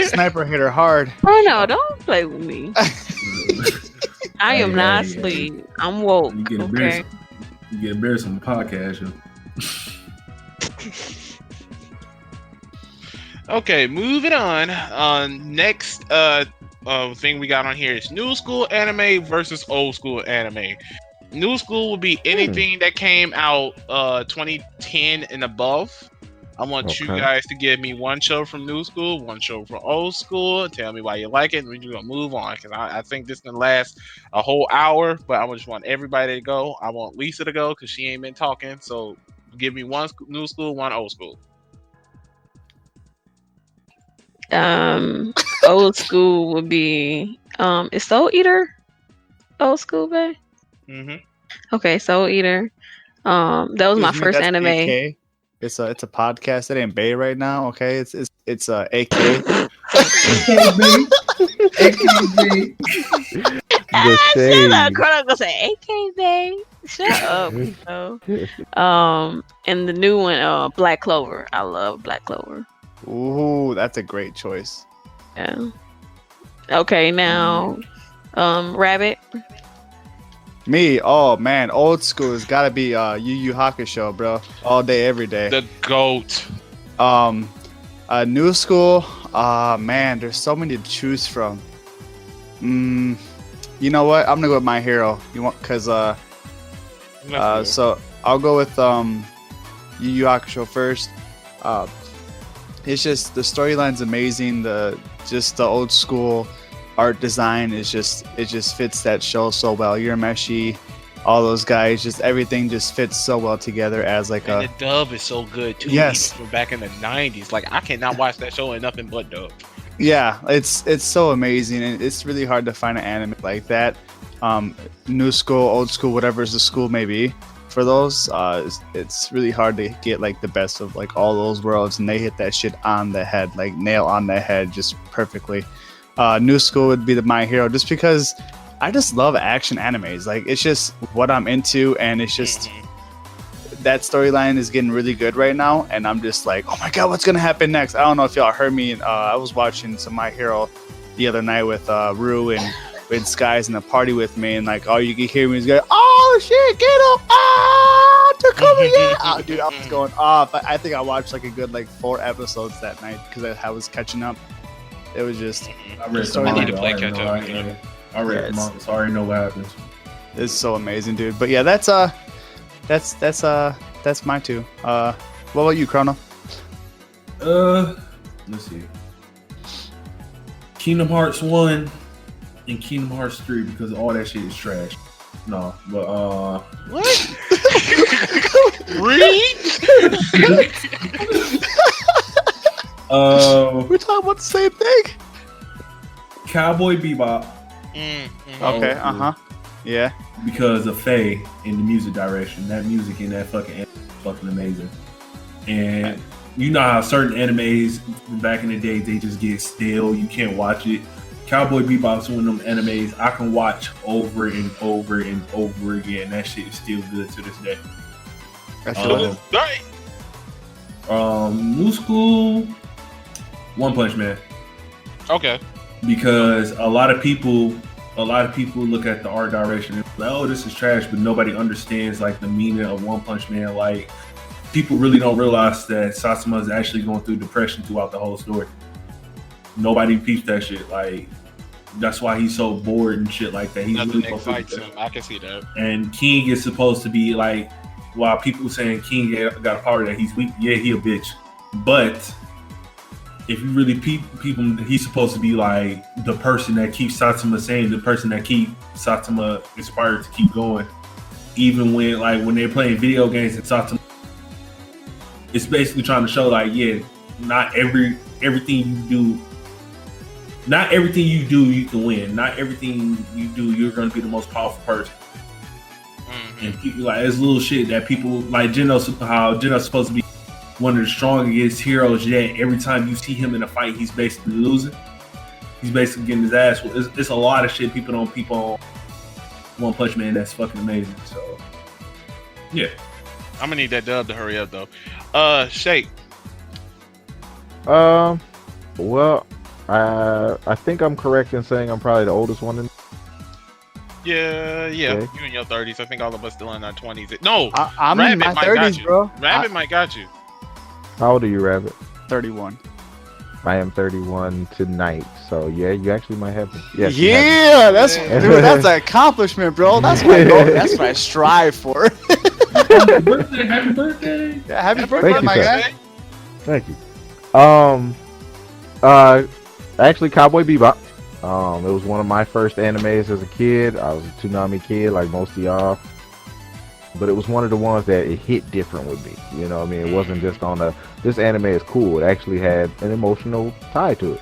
Sniper hit her hard. Oh no! Don't play with me. I am not asleep. I'm woke. You get embarrassed. You get embarrassed on the podcast, yo. Okay, moving on. Next thing we got on here is new school anime versus old school anime. New school will be anything that came out 2010 and above. I want you Okay. guys to give me one show from new school, one show from old school. Tell me why you like it, and we're gonna move on. Because I think this can last a whole hour. But I just want everybody to go. I want Lisa to go because she ain't been talking. So give me one new school, one old school. Old school would be is Soul Eater old school, babe? Mm-hmm. Okay, Soul Eater. That was my Excuse me, first that's anime. AK. It's a podcast. It ain't Bay right now. Okay, it's AK. AKB. AKB. The Shut up, shade. Chrono gonna say AK, babe. Shut up. No. And the new one, Black Clover. I love Black Clover. Ooh, that's a great choice. Yeah. Okay, now, Rabbit. Me, oh man, old school has got to be Yu Yu Hakusho, bro. All day, every day. The GOAT. New school, man, there's so many to choose from. You know what? I'm gonna go with My Hero. So I'll go with Yu Yu Hakusho first. It's just the storyline's amazing. The old school art design it just fits that show so well. Urameshi, all those guys, just everything just fits so well together as like and the dub is so good too. Yes. Even from back in the 90s. Like I cannot watch that show and nothing but dub. yeah, it's so amazing, and it's really hard to find an anime like that. New school, old school, whatever the school may be. For those, it's really hard to get like the best of like all those worlds, and they hit that shit on the head, like nail on the head, just perfectly. New school would be the My Hero, just because I just love action animes. Like it's just what I'm into, and it's just that storyline is getting really good right now, and I'm just like, oh my god, what's gonna happen next? I don't know if y'all heard me. I was watching some My Hero the other night with Rue and with Skies in the party with me, and like all you can hear me is going, oh shit, get up, Takumi, yeah. Oh, dude, I was going off. I think I watched like a good like 4 episodes that night because I was catching up. It was just I read the the I need manga. to play I catch already up know again. I read the manga, so I already know what happens. it's so amazing, dude. But yeah, that's my 2. What about you, Chrono? Let's see. Kingdom Hearts 1 and Kingdom Hearts 3 because all that shit is trash. No, but What? Read? We're talking about the same thing. Cowboy Bebop Okay, yeah. because of Faye in the music direction. That music in that fucking anime is fucking amazing. And you know how certain animes back in the day they just get stale. You can't watch it. Cowboy Bebop's one of them animes I can watch over and over and over again. That shit is still good to this day. I feel it. New school, One Punch Man. Okay. Because a lot of people look at the art direction and like, oh, this is trash, but nobody understands like the meaning of One Punch Man. Like people really don't realize that Satsuma is actually going through depression throughout the whole story. Nobody peeps that shit. Like that's why he's so bored and shit like that. He's Nothing really excites him. I can see that. And King is supposed to be like, while people saying King got a power that he's weak, yeah, he a bitch. But if you really peep him, he's supposed to be like the person that keeps Satsuma sane, the person that keeps Satsuma inspired to keep going. Even when they're playing video games and Satsuma, it's basically trying to show like, yeah, not everything you do you can win. Not everything you do you're going to be the most powerful person. And people like it's little shit that people like how Geno's supposed to be one of the strongest heroes, yet every time you see him in a fight, he's basically losing. He's basically getting his ass. It's a lot of shit people don't peep on One Punch Man that's fucking amazing. So yeah, I'm gonna need that dub to hurry up though. Shake. Well, I think I'm correct in saying I'm probably the oldest one in. Yeah. Okay. You in your 30s. I think all of us still in our 20s. No, I'm in my Rabbit might got 30s, you. bro. Rabbit might got you. How old are you, Rabbit? 31. I am 31 tonight, so yeah, you actually might have me. Yes, you Yeah, that's Yeah. dude, that's an accomplishment, bro. That's what that's what I strive for. happy birthday! Yeah, happy birthday, you, my sir. guy. Thank you. Actually, Cowboy Bebop. It was one of my first animes as a kid. I was a Toonami kid, like most of y'all. But it was one of the ones that it hit different with me. You know what I mean? It wasn't just on this anime is cool. It actually had an emotional tie to it.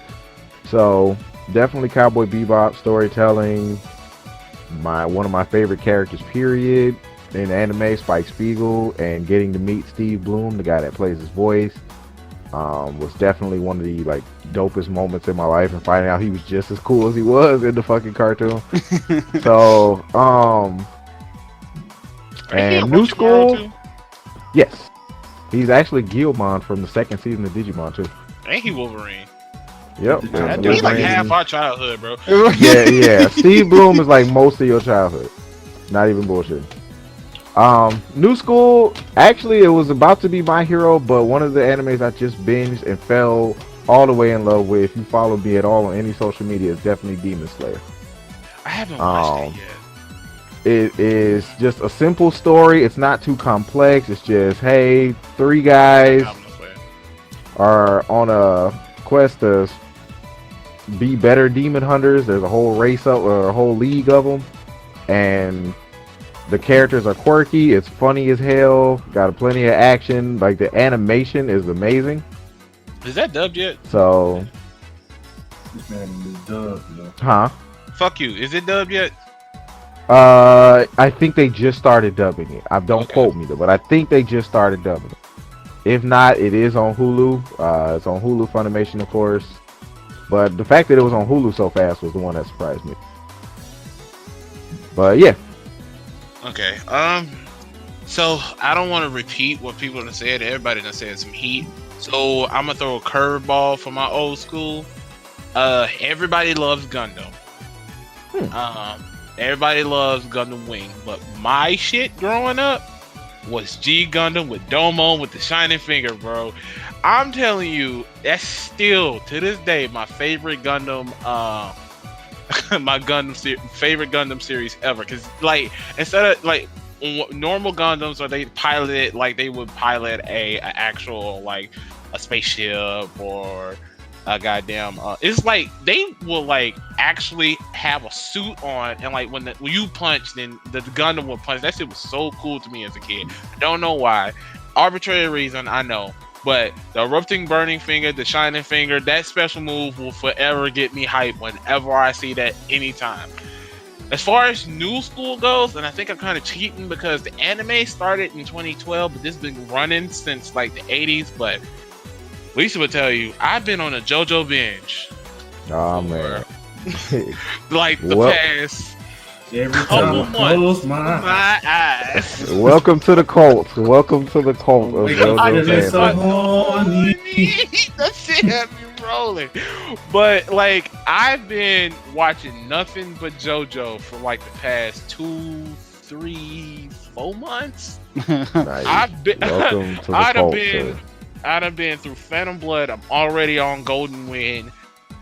So definitely Cowboy Bebop storytelling. One of my favorite characters, period, in anime, Spike Spiegel, and getting to meet Steve Bloom, the guy that plays his voice, was definitely one of the like dopest moments in my life, and finding out he was just as cool as he was in the fucking cartoon. So, and New School, yes, he's actually Guilmon from the second season of Digimon too. Ain't he Wolverine? Yep. He's like half our childhood, bro. Yeah. Steve Bloom is like most of your childhood. Not even bullshit. New School, actually it was about to be my hero, but one of the animes I just binged and fell all the way in love with, if you follow me at all on any social media, is definitely Demon Slayer. I haven't watched it yet. It is just a simple story. It's not too complex. It's just, hey, 3 guys are on a quest to be better demon hunters. There's a whole race up, or a whole league of them, and the characters are quirky. It's funny as hell. Got plenty of action. Like, the animation is amazing. Is that dubbed yet? So, This man is dubbed, you know. huh? Fuck you. Is it dubbed yet? I think they just started dubbing it. Don't quote me though, but I think they just started dubbing it. If not, it is on Hulu. It's on Hulu Funimation, of course. But the fact that it was on Hulu so fast was the one that surprised me. But yeah. Okay. So I don't want to repeat what people have said. Everybody done said some heat. So I'm gonna throw a curveball for my old school. Everybody loves Gundam. Everybody loves Gundam Wing, but my shit growing up was G Gundam with Domon with the shining finger, bro. I'm telling you, that's still to this day my favorite Gundam. Favorite Gundam series ever. Cause like instead of like normal Gundams, where they piloted like they would pilot a actual like a spaceship or a goddamn it's like they will like actually have a suit on, and like when you punch, then the Gundam will punch. That shit was so cool to me as a kid. I don't know why, arbitrary reason, I know, but the erupting burning finger, the shining finger, that special move will forever get me hyped whenever I see that anytime. As far as New School goes, and I think I'm kind of cheating because the anime started in 2012, but this has been running since like the 80s. But Lisa would tell you, I've been on a JoJo binge. Oh man. Like the past Every couple time I close months. my eyes. Welcome to the cult. Welcome to the cult of Wake up, JoJo it's so fans. horny. That shit had me rolling. But like I've been watching nothing but JoJo for like the past 2, 3, 4 months. Nice. I've been Welcome to the cult, sir. I've been through Phantom Blood. I'm already on Golden Wind,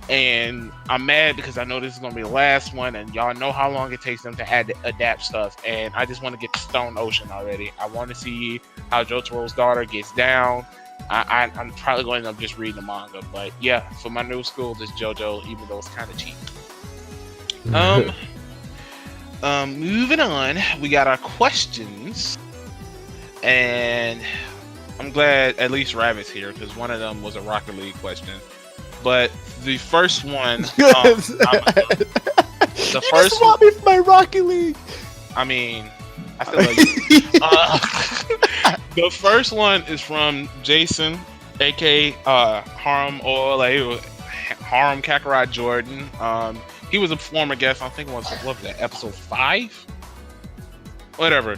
and I'm mad because I know this is gonna be the last one, and y'all know how long it takes them to adapt stuff, and I just want to get to Stone Ocean already. I want to see how Jotaro's daughter gets down. I'm probably going to end up just reading the manga, but yeah, for my New School, this JoJo, even though it's kind of cheap. Moving on, we got our questions, and I'm glad at least Rabbit's here because one of them was a Rocket League question. But the first one, the first just want me for my Rocket League. I mean, I feel like the first one is from Jason, aka Harem Kakarot Jordan. He was a former guest. I think it was episode 5, whatever.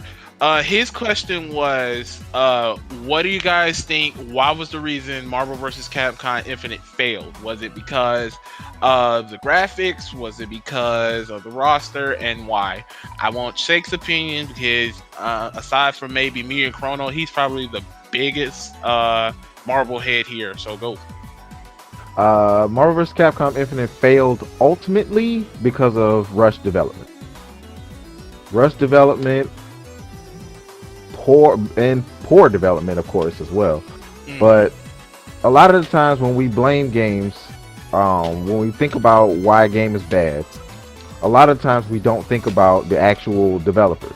His question was, what do you guys think? Why was the reason Marvel vs. Capcom Infinite failed? Was it because of the graphics? Was it because of the roster? And why? I want Shake's opinion because aside from maybe me and Chrono, he's probably the biggest Marvel head here. So go. Marvel vs. Capcom Infinite failed ultimately because of rush development. Poor development, of course, as well. But a lot of the times when we blame games, when we think about why a game is bad, a lot of times we don't think about the actual developer,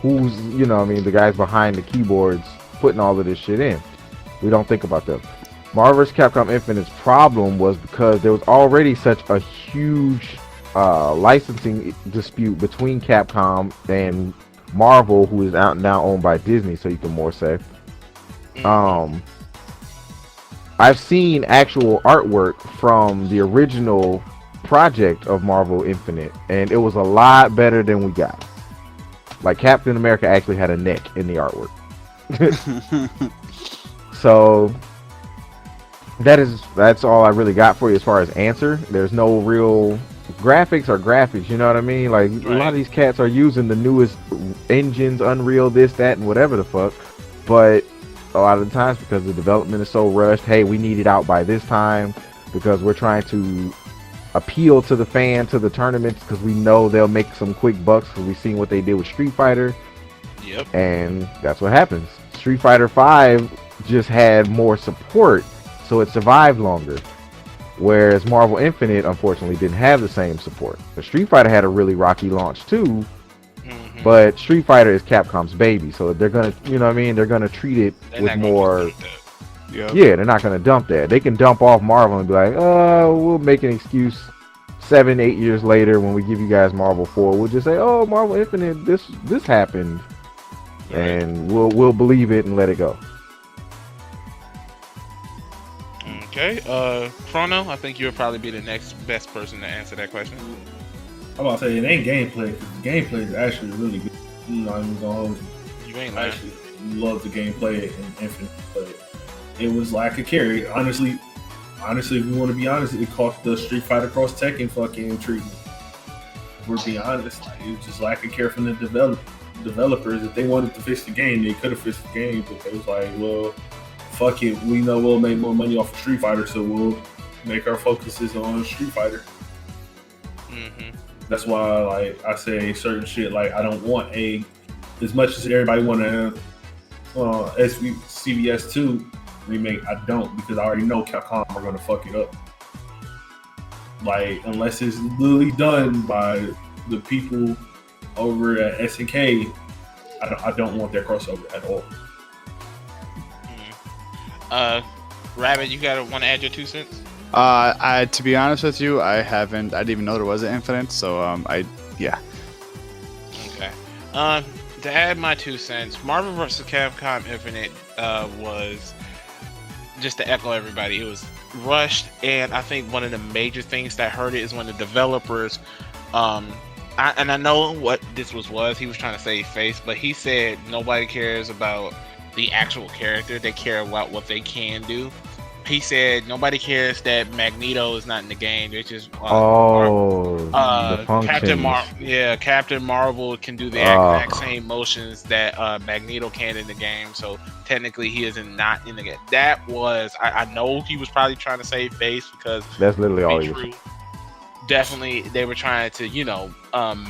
who's, the guys behind the keyboards putting all of this shit in. We don't think about them. Marvel vs. Capcom Infinite's problem was because there was already such a huge licensing dispute between Capcom and Marvel, who is out now owned by Disney, so you can more say. I've seen actual artwork from the original project of Marvel Infinite, and it was a lot better than we got. Like, Captain America actually had a neck in the artwork. So that's all I really got for you as far as answer. There's no real graphics or graphics, you know what I mean? Like, right. A lot of these cats are using the newest engines, Unreal, this, that, and whatever the fuck. But a lot of the times, because the development is so rushed, hey, we need it out by this time because we're trying to appeal to the fan, to the tournaments, because we know they'll make some quick bucks, because we've seen what they did with Street Fighter. Yep. And that's what happens. Street Fighter 5 just had more support, so it survived longer. Whereas Marvel Infinite, unfortunately, didn't have the same support. The Street Fighter had a really rocky launch too, but Street Fighter is Capcom's baby, so they're gonna, they're gonna treat it with more. Yep. Yeah, they're not gonna dump that. They can dump off Marvel and be like, we'll make an excuse 7-8 years later when we give you guys Marvel 4. We'll just say, oh, Marvel Infinite, this happened, and we'll believe it and let it go. Okay, Chrono, I think you'll probably be the next best person to answer that question. I'm about to say it ain't gameplay, because the gameplay is actually really good. I'm not even gonna hold you. You ain't I lying. actually love the gameplay in Infinite, but it was lack of carry. Honestly, if you want to be honest, it cost the Street Fighter Cross Tekken fucking treatment. If we're being honest, it was just lack of care from the developers. If they wanted to fix the game, they could have fixed the game, but they was like, well, fuck it, we know we'll make more money off of Street Fighter, so we'll make our focuses on Street Fighter. That's why, like, I say certain shit, like, I don't want as much as everybody want to CVS 2 remake, I don't, because I already know Capcom are going to fuck it up. Like, unless it's literally done by the people over at SNK, I don't want that crossover at all. Rabbit, you want to add your 2 cents? To be honest with you, I didn't even know there was an Infinite, so yeah. Okay. To add my 2 cents, Marvel vs. Capcom Infinite was, just to echo everybody, it was rushed, and I think one of the major things that hurt it is when the developers, I know what this was, he was trying to save face, but he said nobody cares about the actual character, they care about what they can do. He said nobody cares that Magneto is not in the game. They're just Captain Marvel can do the exact same motions that Magneto can in the game. So technically, he is not in the game. That was I know he was probably trying to save face, because that's literally all he was. Definitely, they were trying to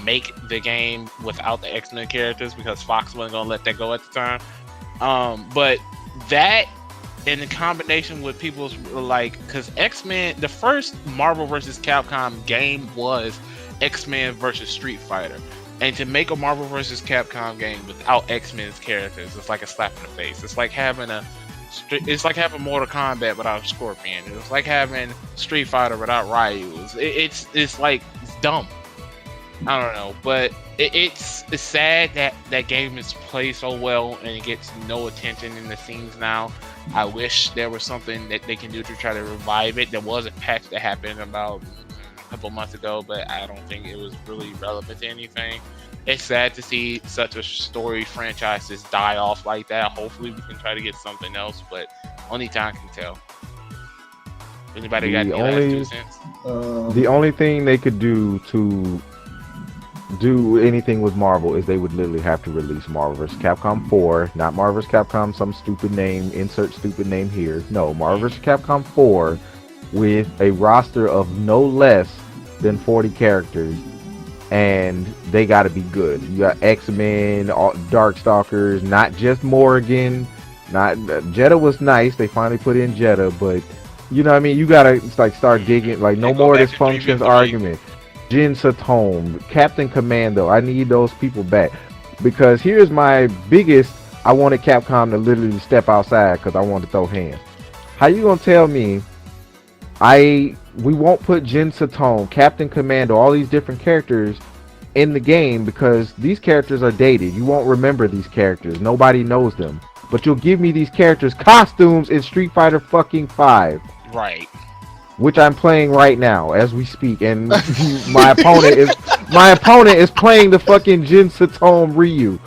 make the game without the X-Men characters, because Fox wasn't gonna let that go at the time. But that, in the combination with people's, like, because X-Men, the first Marvel vs. Capcom game was X-Men versus Street Fighter, and to make a Marvel vs. Capcom game without X-Men's characters, it's like a slap in the face. It's like having Mortal Kombat without Scorpion. It's like having Street Fighter without Ryu. It's dumb. I don't know, but it's sad that that game is played so well and it gets no attention in the scenes now. I wish there was something that they can do to try to revive it. There was a patch that happened about a couple months ago, but I don't think it was really relevant to anything. It's sad to see such a story franchise just die off like that. Hopefully we can try to get something else, but only time can tell. Anybody got any last 2 cents? The only thing they could do to do anything with Marvel is they would literally have to release Marvel vs. Capcom 4, not Marvel vs. Capcom some stupid name, insert stupid name here. No, Marvel vs. Capcom 4 with a roster of no less than 40 characters, and they got to be good. You got X-Men, Darkstalkers, not just Morrigan, Not Jeddah was nice. They finally put in Jeddah, but you know what I mean. You gotta like start digging. Like no more of this functions argument. Jin Satom, Captain Commando. I need those people back because here's my biggest. I wanted Capcom to literally step outside because I wanted to throw hands. How you gonna tell me? We won't put Jin Satom, Captain Commando, all these different characters in the game because these characters are dated. You won't remember these characters. Nobody knows them. But you'll give me these characters costumes in Street Fighter fucking 5. Right. Which I'm playing right now as we speak, and my opponent is playing the fucking Jin Satom Ryu.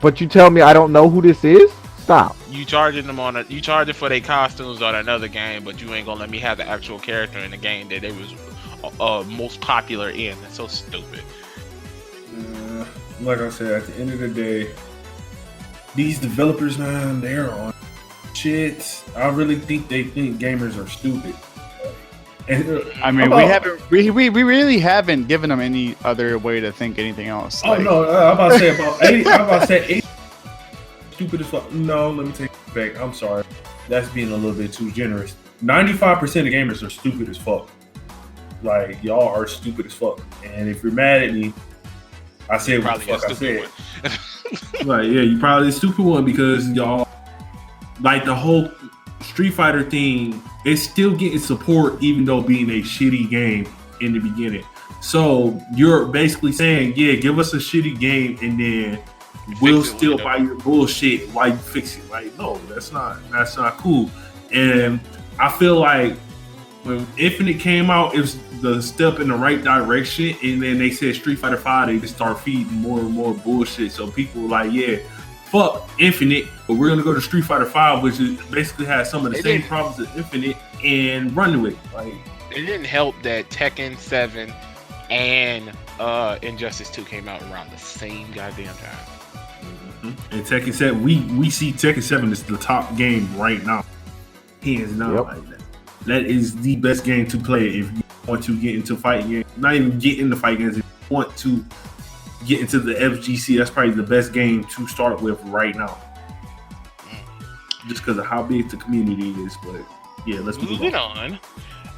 But you tell me I don't know who this is? Stop. You charging for their costumes on another game, but you ain't gonna let me have the actual character in the game that they was most popular in. That's so stupid. Like I said, at the end of the day, these developers, man, they're on shit. I really think they think gamers are stupid. And, I mean, we really haven't given them any other way to think anything else. Oh no, I'm about to say about 80. I'm about to say 80. Stupid as fuck. No, let me take it back. I'm sorry. That's being a little bit too generous. 95% of gamers are stupid as fuck. Like, y'all are stupid as fuck. And if you're mad at me, I said what the fuck I said. Like, yeah, you probably a stupid one because y'all, like the whole Street Fighter thing, it's still getting support even though being a shitty game in the beginning. So you're basically saying, yeah, give us a shitty game and then we'll still buy your bullshit while you fix it. Like, no, that's not cool. And I feel like when Infinite came out, it was the step in the right direction. And then they said Street Fighter 5, they just start feeding more and more bullshit. So people were like, yeah, fuck Infinite, but we're gonna go to Street Fighter 5, which is basically has some of the same problems as Infinite, and run with it. Like, it didn't help that Tekken 7 and Injustice 2 came out around the same goddamn time. And Tekken 7, we see Tekken 7 is the top game right now, hands down. Yep. Like that is the best game to play if you want to get into fighting games. Not even get into fighting games. If you want to get into the FGC, that's probably the best game to start with right now. Just because of how big the community is. But yeah, let's move on.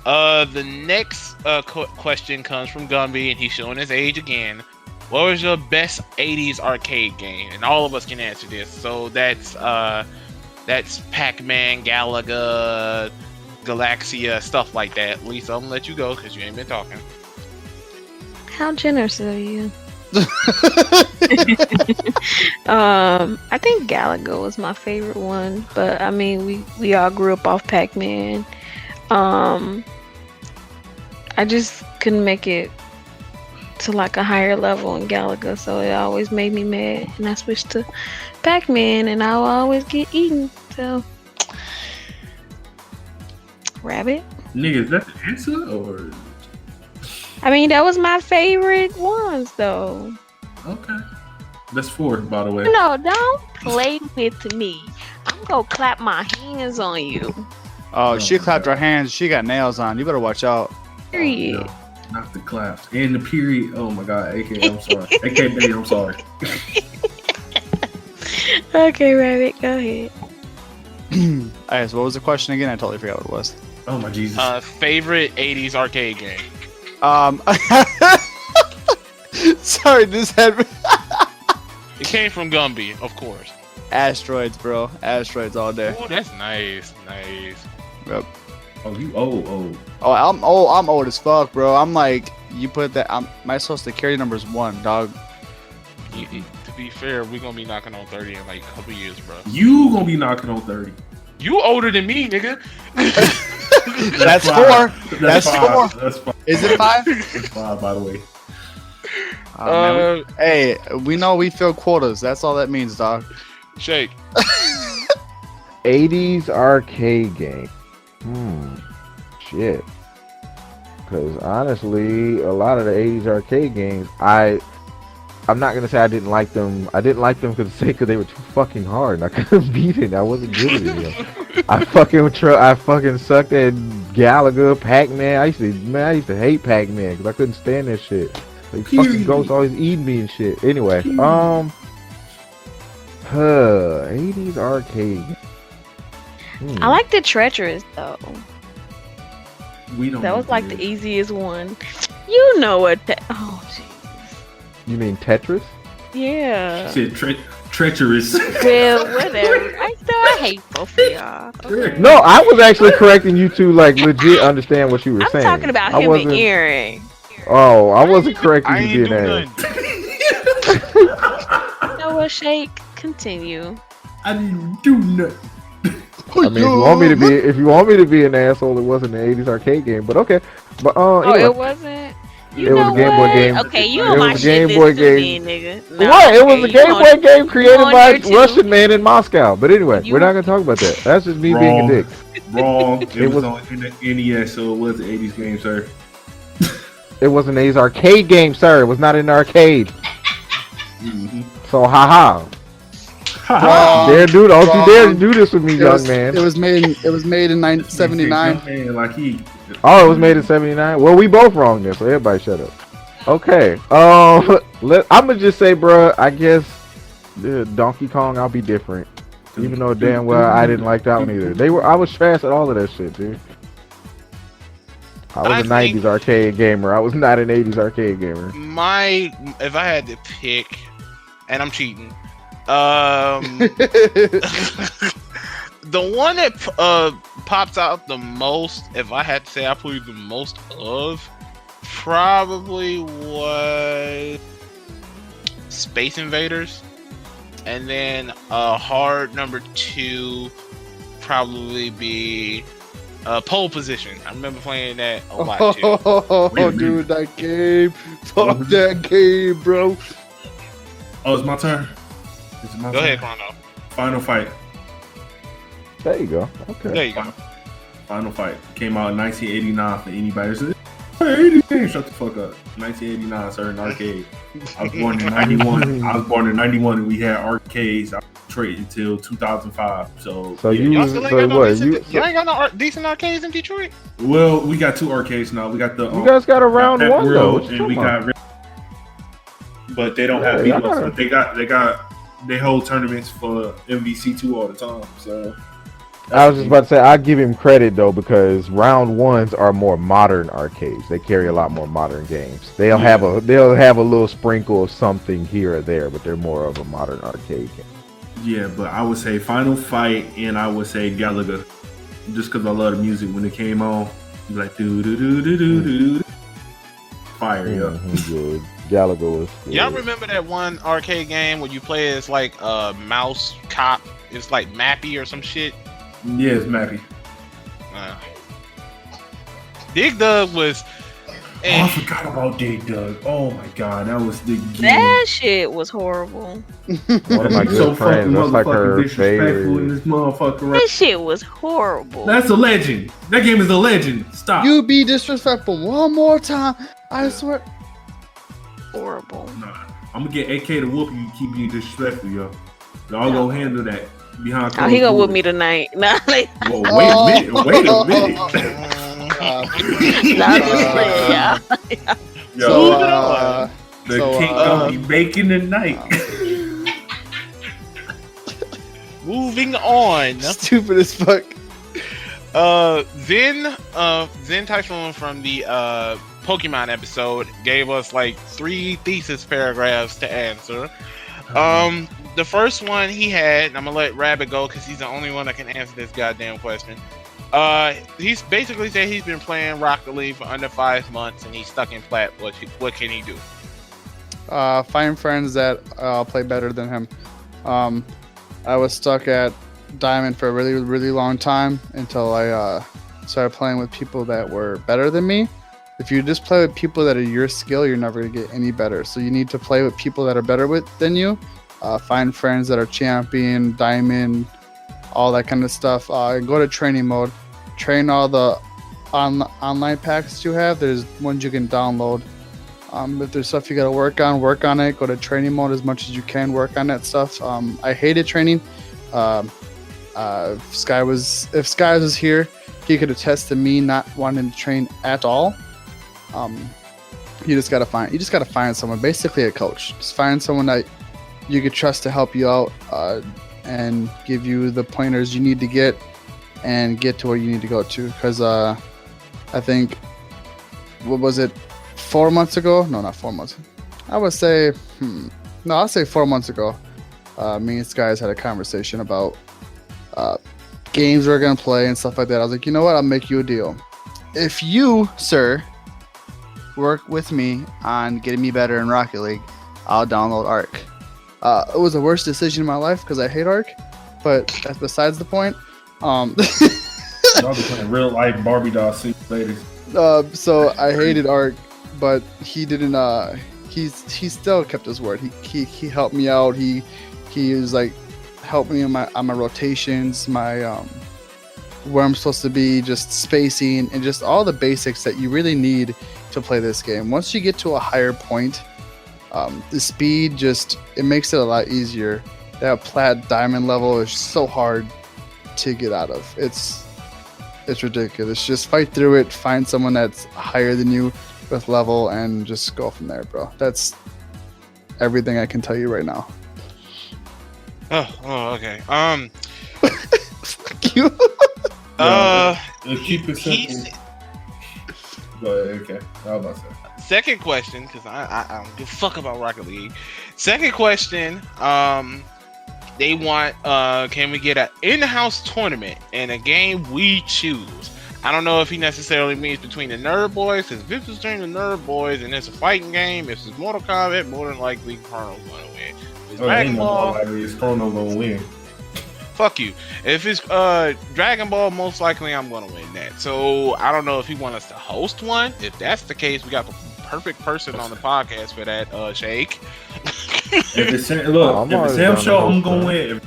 The next question comes from Gumby, and he's showing his age again. What was your best 80s arcade game? And all of us can answer this. So that's Pac-Man, Galaga, Galaxia, stuff like that. Lisa, I'm gonna let you go because you ain't been talking. How generous of you. I think Galaga was my favorite one, but I mean we all grew up off Pac-Man. I just couldn't make it to like a higher level in Galaga, so it always made me mad, and I switched to Pac-Man, and I will always get eaten. So, Rabbit. Nigga, is that the answer or? I mean, that was my favorite ones, though. Okay, that's 4, by the way. No, don't play with me. I'm gonna clap my hands on you. Oh, she clapped her hands. She got nails on. You better watch out. Period. Oh, no. Not the claps. And the period. Oh my god. AK, I'm sorry. AK, baby, I'm sorry. Okay, Rabbit, go ahead. Alright, so what was the question again? I totally forgot what it was. Oh my Jesus. Favorite 80s arcade game? Sorry, this had It came from Gumby, of course. Asteroids, bro. Asteroids all day. Oh, that's nice. Yep. Oh, you old. Oh, I'm old as fuck, bro. I'm like, you put that. My social security number is 1, dog. To be fair, we're gonna be knocking on 30 in like a couple years, bro. You gonna be knocking on 30. You older than me, nigga. That's 4. That's 4. That's 5. Is it 5? It's 5, by the way. Man, hey, we know we fill quotas. That's all that means, dog. Shake. 80s arcade game. Shit. Because honestly, a lot of the 80s arcade games, I'm not gonna say I didn't like them. I didn't like them because they were too fucking hard. And I couldn't beat it. I wasn't good at it. I fucking sucked at Galaga, Pac-Man. I used to hate Pac-Man because I couldn't stand that shit. Like fucking ghosts always eating me and shit. Anyway, 80s arcade. I like the treacherous though. We don't. That know was what like it the is. easiest one. You know what? Oh, Jesus. You mean Tetris? Yeah. She said treacherous. Well, whatever. I hate both of y'all. Okay? No, I was actually correcting you to like legit understand what you were I'm saying. talking about I him and wasn't. Aaron. Oh, I wasn't correcting I you ain't being do ass. nothing. You know what, Shake? Continue. I didn't do nothing. I mean, if you want me to be an asshole, it wasn't an '80s arcade game, but okay. But anyway. Oh, it wasn't. You It was know a Game Boy what? game. Okay, you It on my was a shit Game Boy list too, game. then, nigga. No, What? It was okay, a Game Boy game created on by there too. Russian man in Moscow. But anyway, You- we're not gonna talk about that. That's just me being a Wrong. dick. Wrong. It was was- on NES, so it was an 80s game, sir. It was an '80s arcade game, sir. It was not an arcade. Mm-hmm. So haha. Wrong. Don't you dare Wrong. do this with me, young man. It was made in 79. Man, like he. Oh, it was made in '79. Well, we both wrong then, so everybody shut up. Okay. I'm gonna just say, bro. I guess Donkey Kong. I'll be different, even though damn well I didn't like that one either. I was trash at all of that shit, dude. I was I a think- '90s arcade gamer. I was not an '80s arcade gamer. If I had to pick, and I'm cheating, the one that pops out the most, if I had to say I played the most of, probably was Space Invaders, and then hard number 2 probably be Pole Position. I remember playing that a lot too. Oh, dude, that game. Fuck that game, bro. Oh, it's my turn. It's my Go turn. ahead, Chrono. Final Fight. There you go. Okay. There you go. Final Fight came out in 1989 for anybody. Who said, "Hey, 80 shut the fuck up." 1989, sir, in arcade. I was born in 91. And we had arcades. I was in Detroit until 2005. So Y'all still ain't got no what? decent, y'all ain't got no decent arcades in Detroit? well, we got 2 arcades now. We got the You guys got a round Pet one though. World, What you and we talking about? got, but they don't have Yeah, people. y'all So they hold tournaments for MVC2 all the time. So I was just about to say I give him credit though because round ones are more modern arcades. They carry a lot more modern games. They'll have a little sprinkle of something here or there, but they're more of a modern arcade game. yeah, but I would say Final Fight and I would say Galaga, just because I love the music when it came on. It was like do do do do do do. Fire, yeah. Good. Galaga was. Y'all remember that one arcade game where you play as like a mouse cop? It's like Mappy or some shit. Yeah, it's Mappy. Dig Dug was. Oh, I forgot about Dig Dug. Oh my god, that was the game. That shit was horrible. One of my He's so good friends. fucking That's like motherfucking her disrespectful in favorite. this motherfucker. Right? That shit was horrible. That's a legend. That game is a legend. Stop. You be disrespectful one more time. I swear. Horrible. Nah, I'm gonna get AK to whoop you. Keep being disrespectful, yo. Y'all gonna handle that behind. Oh, he gonna closed whoop doors. me tonight. Nah, like, Whoa, wait a minute. Wait a minute. nah, I'm just playing, y'all. Yo, So, the so, king gonna be baking tonight. Moving on. stupid as fuck. Zen Typhoon from the Pokemon episode gave us like 3 thesis paragraphs to answer. The first one he had, and I'm gonna let Rabbit go because he's the only one that can answer this goddamn question. He's basically said he's been playing Rocket League for under 5 months and he's stuck in plat. What can he do? Find friends that play better than him. I was stuck at Diamond for a really, really long time until I started playing with people that were better than me. If you just play with people that are your skill, you're never gonna get any better. So you need to play with people that are better than you. Find friends that are champion, diamond, all that kind of stuff. Go to training mode. Train all the online packs you have. There's ones you can download. If there's stuff you gotta work on it. Go to training mode as much as you can. Work on that stuff. I hated training. If Sky was here, he could attest to me not wanting to train at all. You just gotta find someone, basically a coach. Just find someone that you could trust to help you out and give you the pointers you need to get. and get to where you need to go to. Because I think, what was it, 4 months ago? No, not 4 months. I would say, no, I'll say 4 months ago. Me and Skies had a conversation about games we're going to play and stuff like that. I was like, you know what? I'll make you a deal. If you, sir, work with me on getting me better in Rocket League, I'll download Arc. It was the worst decision in my life because I hate Arc, but that's besides the point. Y'all be playing real life Barbie doll simulators. So I hated Arc, but he didn't. He still kept his word. He helped me out. He was like helped me on my rotations, my where I'm supposed to be, just spacing, and just all the basics that you really need to play this game. Once you get to a higher point, the speed it makes it a lot easier. That plat diamond level is so hard to get out of. It's ridiculous. Just fight through it, find someone that's higher than you with level, and just go from there, bro. That's everything I can tell you right now. Oh, okay. Fuck you. Keep it simple. Go ahead, okay. I was about to say. Second question, because I don't give a fuck about Rocket League. Second question, they want, can we get an in-house tournament in a game we choose? I don't know if he necessarily means between the NerdBois, because if it's between the NerdBois and it's a fighting game, if it's Mortal Kombat, more than likely Chrono's gonna win. If it's Dragon Ball, it's Chrono gonna win. Fuck you. If it's Dragon Ball, most likely I'm gonna win that. So I don't know if he wants us to host one. If that's the case, we got the perfect person on the podcast for that, Shake. If it's Sam Show, I'm gonna win.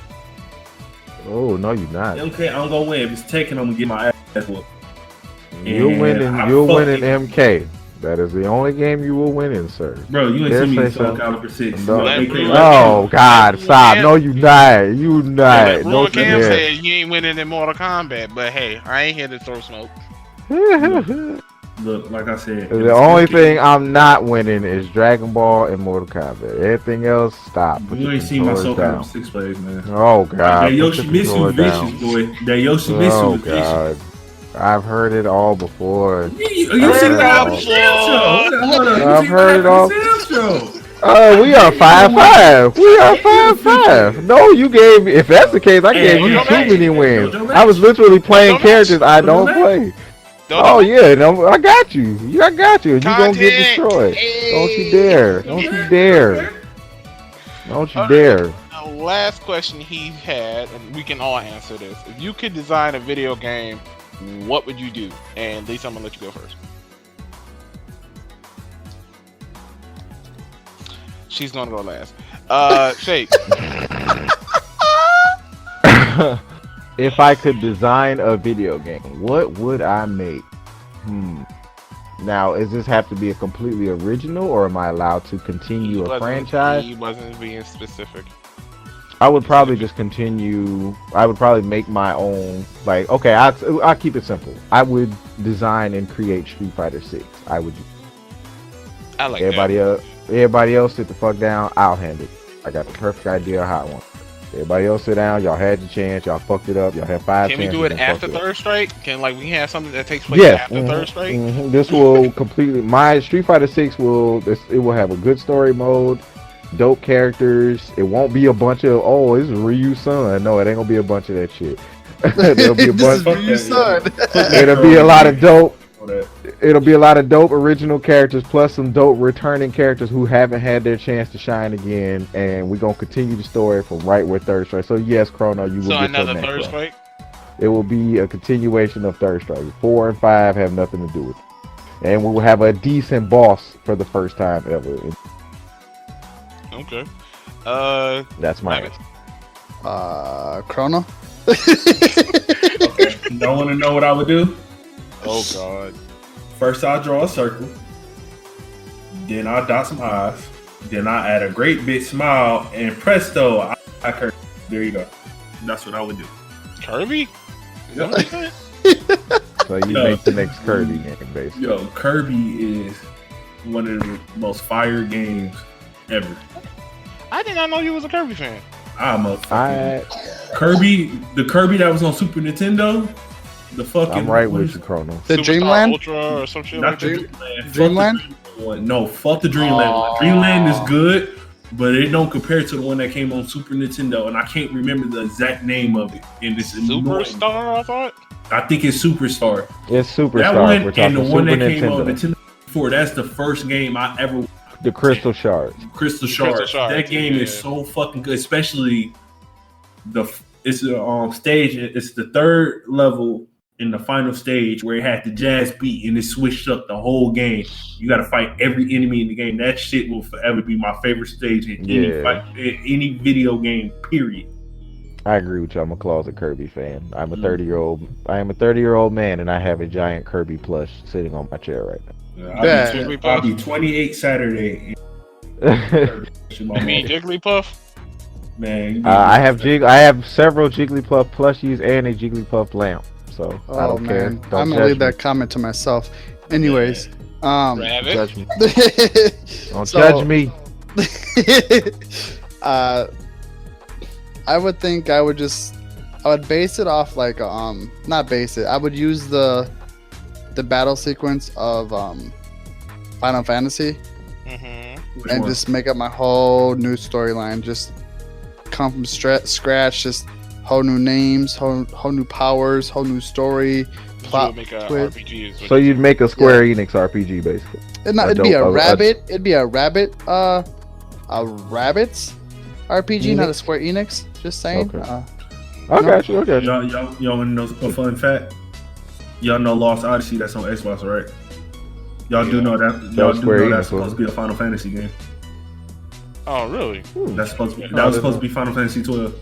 Oh no, you're not. Okay, I'm gonna win. If it's taken, I'm gonna get my ass whooped. You'll win in MK. That is the only game you will win in, sir. Bro, you ain't seen me in Soul Calibur 6. Oh God, stop! No, you not. You not. No, Cam said you ain't winning in Mortal Kombat, but hey, I ain't here to throw smoke. Look, like I said, the only thing I'm not winning is Dragon Ball and Mortal Kombat. Everything else, stop. You ain't seen my Soul Calibur 6 plays, man. Oh God, that Yoshimitsu vicious, boy. That Yoshimitsu was vicious. I've heard it all before. You seen it all before? I've heard it all. We are 5-5. We are 5-5. No, you gave me. If that's the case, I gave you too many wins. I was literally playing characters I don't play. Oh yeah, no, I got you. I got you. You gonna get destroyed. Don't you dare. Don't you dare. Don't you dare. Now, last question he had, and we can all answer this. If you could design a video game, what would you do? And Lisa, I'm gonna let you go first. She's gonna go last. Shake. If I could design a video game, what would I make? Now, does this have to be a completely original, or am I allowed to continue a franchise? He wasn't being specific. I would probably just continue. I would probably make my own. Like, okay, I'll keep it simple. I would design and create Street Fighter 6. I would. I like everybody that. Everybody else sit the fuck down. I'll handle it. I got the perfect idea of how I want it. Everybody else sit down. Y'all had your chance. Y'all fucked it up. Y'all had 5 chances. Can we do it after Third Strike? We have something that takes place after Third Strike? This will completely. My Street Fighter 6 will have a good story mode. Dope characters. It won't be a bunch of this is Ryu's son. No, it ain't gonna be a bunch of that shit. There'll be a bunch. Ryu's son. It'll be a lot of dope. It'll be a lot of dope original characters plus some dope returning characters who haven't had their chance to shine again, and we're gonna continue the story from right where Third Strike. So yes, Chrono, you will get another Third Strike. It will be a continuation of Third Strike. 4 and 5 have nothing to do with it, and we will have a decent boss for the first time ever. Okay. That's my answer. Chrono. Okay. Don't want to know what I would do? Oh God. First I'll draw a circle. Then I'll dot some eyes. Then I add a great big smile, and presto, I Kirby. There you go. That's what I would do. Kirby? Yep. So you make the next Kirby game, basically. Yo, Kirby is one of the most fire games ever. I did not know you was a Kirby fan. I'm a Kirby, the Kirby that was on Super Nintendo, the fucking. I'm right with you, Chrono. The Superstar Dreamland? Ultra or some shit Not like the that. Dreamland. Dreamland? Fuck the Dreamland one. No, fuck the Dreamland one. Dreamland is good, but it don't compare to the one that came on Super Nintendo, and I can't remember the exact name of it. And it's annoying. Superstar, I thought. I think it's Superstar. It's Superstar. That one We're talking and the one Super that came on Nintendo. Nintendo 4. That's the first game I ever. The Crystal Shards. Crystal Shards. Shards, That game yeah. is so fucking good, especially it's stage. It's the third level in the final stage where it had the jazz beat and it switched up the whole game. You got to fight every enemy in the game. That shit will forever be my favorite stage in any video game. Period. I agree with you. I'm a closet Kirby fan. I'm a 30-year-old man, and I have a giant Kirby plush sitting on my chair right I'll be 28 Saturday. now. You mean Jigglypuff? Man, I have several Jigglypuff plushies and a Jigglypuff lamp. So I don't care. I'm Don't gonna judge leave me. that comment to myself. Anyways, Rabbit? Judge me. Don't So- judge me. I would think I would base it off like not base it. I would use the battle sequence of Final Fantasy Mm-hmm. and just make up my whole new storyline. Just come from scratch. Just whole new names, whole new powers, whole new story. Plot Make a twist. RPG is what So you you'd make a Square Enix RPG, basically. It'd be a rabbit. It'd be a rabbit. A rabbits RPG, not a Square Enix. Just saying. Okay. I got you. y'all want to know a fun fact? Y'all know Lost Odyssey that's on Xbox, right? Y'all do know that. Y'all do Square know Enix, that's supposed to be a Final Fantasy game. Oh, really? That's supposed to be. That was supposed to be Final Fantasy 12.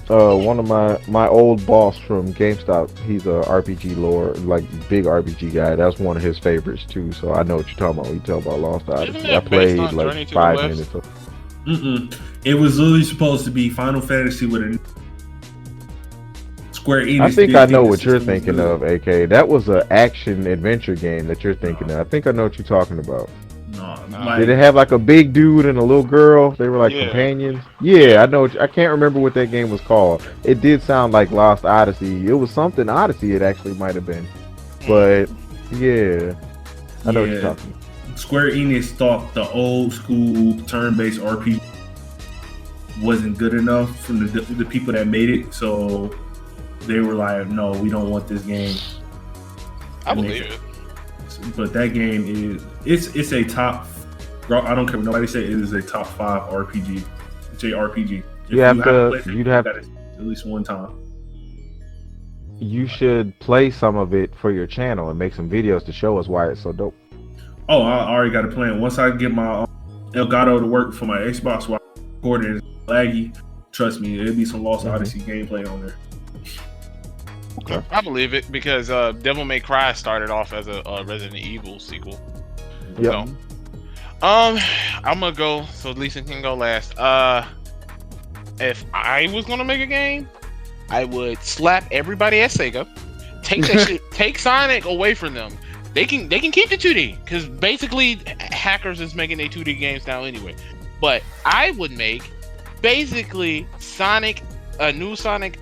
One of my old boss from GameStop, he's a RPG lore, like big RPG guy. That's one of his favorites too. So I know what you're talking about when you talk about Lost Odyssey. Isn't I that played based on Journey like to the 5 West? minutes of It was literally supposed to be Final Fantasy with a Square Enix. I think did I know the what you're system was thinking good. of, AK. That was an action adventure game that you're thinking of. I think I know what you're talking about. No, Did it have like a big dude and a little girl? They were like Yeah. companions. Yeah, I know. I can't remember what that game was called. It did sound like Lost Odyssey. It was something Odyssey. It actually might have been. But yeah, I know what you're talking about. Square Enix thought the old school turn-based RPG wasn't good enough from the people that made it, so they were like, "No, we don't want this game." I believe it. But that game it's a top. I don't care what nobody say. It is a top 5 RPG. It's a RPG. If You have to- haven't played it, you'd you have- gotta at least one time. You should play some of it for your channel and make some videos to show us why it's so dope. Oh, I already got a plan. Once I get my Elgato to work for my Xbox while I record it, it's laggy. Trust me, it'll be some Lost Odyssey gameplay on there. I believe it because Devil May Cry started off as a Resident Evil sequel. Yep. So, I'm gonna go so Lisa can go last. If I was gonna make a game, I would slap everybody at Sega, take that shit, take Sonic away from them. They can keep the 2D because basically hackers is making their 2D games now anyway. But I would make basically Sonic, a new Sonic,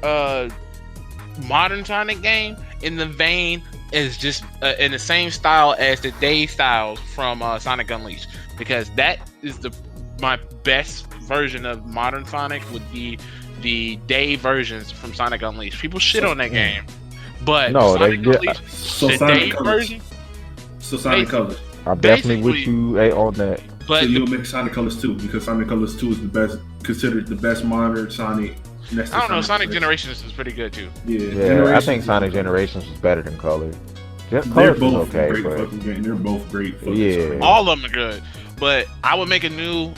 modern Sonic game in the vein is just in the same style as the Day styles from Sonic Unleashed, because that is my best version of modern Sonic would be the Day versions from Sonic Unleashed. People shit on that game, but No, Sonic Unleashed, So the Sonic Day Colors. version, So Sonic Colors. I'm definitely with Basically- you on that. but So you'll make Sonic Colors 2 because Sonic Colors 2 is the best, considered the best modern Sonic. Next to I don't know. Sonic Generations. Generations is pretty good too. Yeah, Yeah, I Generations think is- Sonic Generations was better than Color. They're Colors was both okay, great but fucking games. They're both great. Fucking Yeah. Sonic. All of them are good. But I would make a new,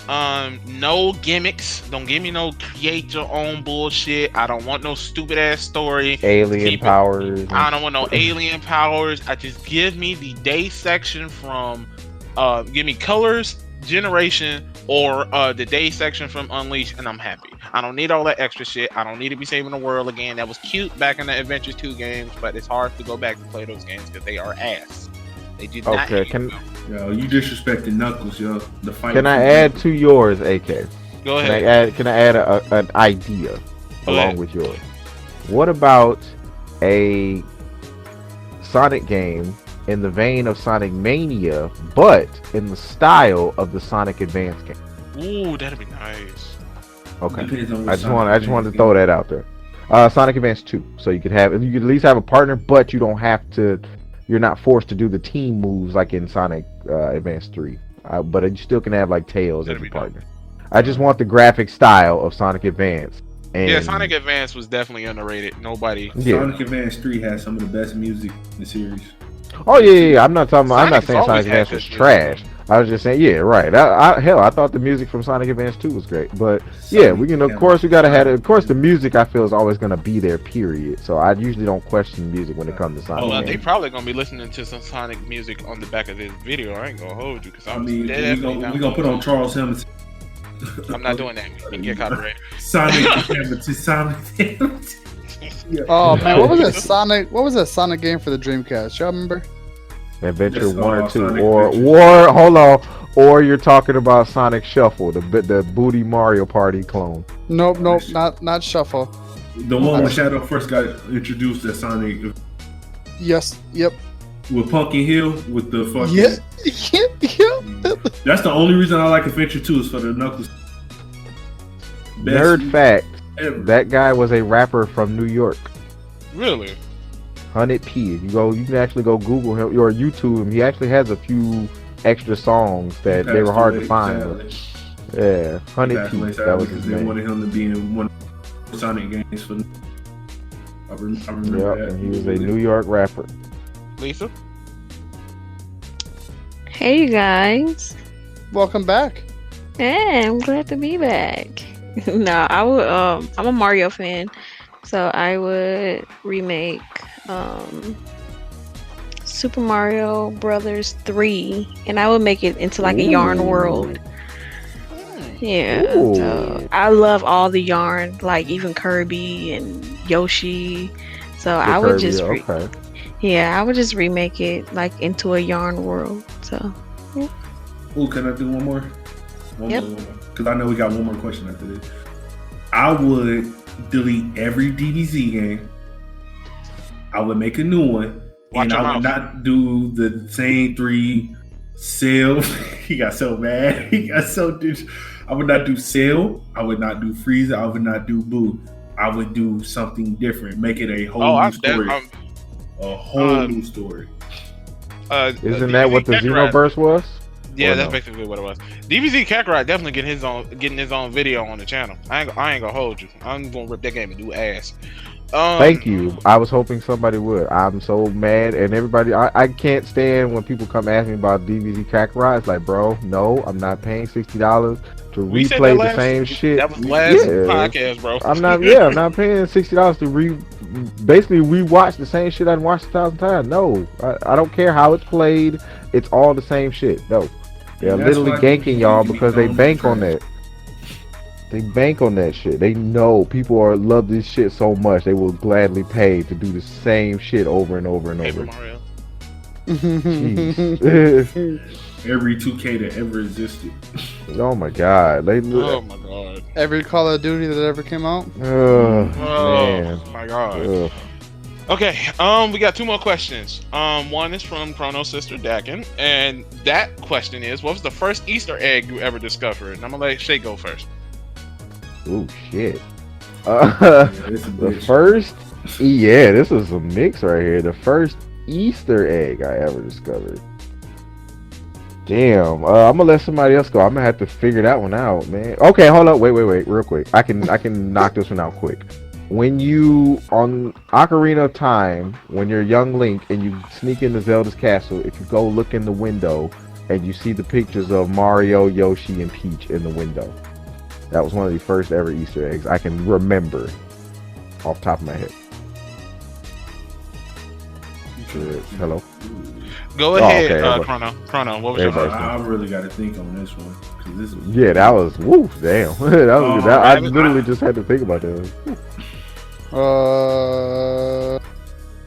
no gimmicks. Don't give me no create your own bullshit. I don't want no stupid ass story. alien Keep it- powers. I don't want no alien powers. I just give me the Day section from, give me Colors, Generation, or the Day section from Unleashed, and I'm happy. I don't need all that extra shit. I don't need to be saving the world again. That was cute back in the Adventures 2 games, but it's hard to go back and play those games because they are ass. They do not. Okay, hate can- them. Yo, you disrespecting Knuckles, yo. The fight. Can I add to yours, AK? Go Can I ahead. add? Can I add an idea? along with yours. What about a Sonic game in the vein of Sonic Mania, but in the style of the Sonic Advance game? Ooh, that'd be nice. Okay. I just wanted to throw that out there. Sonic Advance 2. So you could at least have a partner, but you don't have to. You're not forced to do the team moves like in Sonic Advance 3. But you still can have like Tails as a partner. I just want the graphic style of Sonic Advance. And yeah, Sonic Advance was definitely underrated. Nobody. Yeah. Sonic Advance 3 has some of the best music in the series. Oh yeah. I'm not saying always Sonic had Advance was good trash. I was just saying, yeah, right. I thought the music from Sonic Advance 2 was great, but yeah, we can. Of course, we gotta have it. Of course, the music I feel is always gonna be there. Period. So I usually don't question music when it comes to Sonic. Oh, they probably gonna be listening to some Sonic music on the back of this video. I ain't gonna hold you because we gonna put on Charles Hamilton. I'm not doing that. We can get copyrighted. Sonic Hamilton. Sonic Hamilton. Oh man, what was that Sonic? What was that Sonic game for the Dreamcast? Y'all remember? Adventure Yes, 1 or 2, Sonic or Adventure. hold on, or you're talking about Sonic Shuffle, the Booty Mario Party clone. Nope, not Shuffle. The one when Shadow first got introduced as Sonic. Yes, yep. With Pumpkin Hill, with the fucking. Yeah. That's the only reason I like Adventure 2 is for the Knuckles. Nerd fact: ever. that guy was a rapper from New York. Really? 100p. You can actually go Google him or YouTube him. He actually has a few extra songs that they were hard to find. Yeah, 100p. That was his they name. wanted him to be in one of the Sonic games for. I remember Yep, that. and he was a New York rapper. Lisa? Hey, you guys. Welcome back. Yeah, I'm glad to be back. No, I would. I'm a Mario fan, so I would remake Super Mario Brothers 3, and I would make it into like a yarn world. Yeah, so I love all the yarn, like even Kirby and Yoshi. So I would just, I would just remake it like into a yarn world. So. Yeah. Oh, can I do one more? One more. Because I know we got one more question after this. I would delete every DBZ game. I would make a new one. And I would not do the same 3 Cell. He got so mad. He got so. I would not do Cell. I would not do Frieza. I would not do Boo. I would do something different. Make it a whole new story. A whole new story. Isn't that what the Xenoverse was? Yeah, that's basically what it was. DBZ Kakarot definitely getting his own video on the channel. I ain't gonna hold you. I'm gonna rip that game and do ass. Thank you. I was hoping somebody would. I'm so mad, and everybody. I can't stand when people come ask me about DBZ Kakarot. It's like, bro, no, I'm not paying $60 to replay the same shit. That was last podcast, bro. I'm not paying $60 to basically rewatch the same shit I've watched 1,000 times. No, I don't care how it's played. It's all the same shit. No, they're literally ganking y'all because they bank on that. They bank on that shit. They know people love this shit so much they will gladly pay to do the same shit over and over and over. Mario. Every 2K that ever existed. Oh my god. Oh my god. Every Call of Duty that ever came out. Man. My god. Okay, we got 2 more questions. One is from Chrono's sister Dakin, and that question is, what was the first Easter egg you ever discovered? And I'm gonna let Shay go first. Oh shit. The first, this is a mix right here. The first Easter egg I ever discovered. Damn. I'm gonna let somebody else go. I'm gonna have to figure that one out, man. Okay, hold up. Wait, real quick. I can knock this one out quick. When you on Ocarina of Time, when you're young Link and you sneak into Zelda's castle, if you go look in the window and you see the pictures of Mario, Yoshi, and Peach in the window. That was one of the first ever Easter eggs I can remember off the top of my head. Hello? Go ahead, Chrono. What was your first? I really got to think on this one. That was, woo, damn. I literally just had to think about that.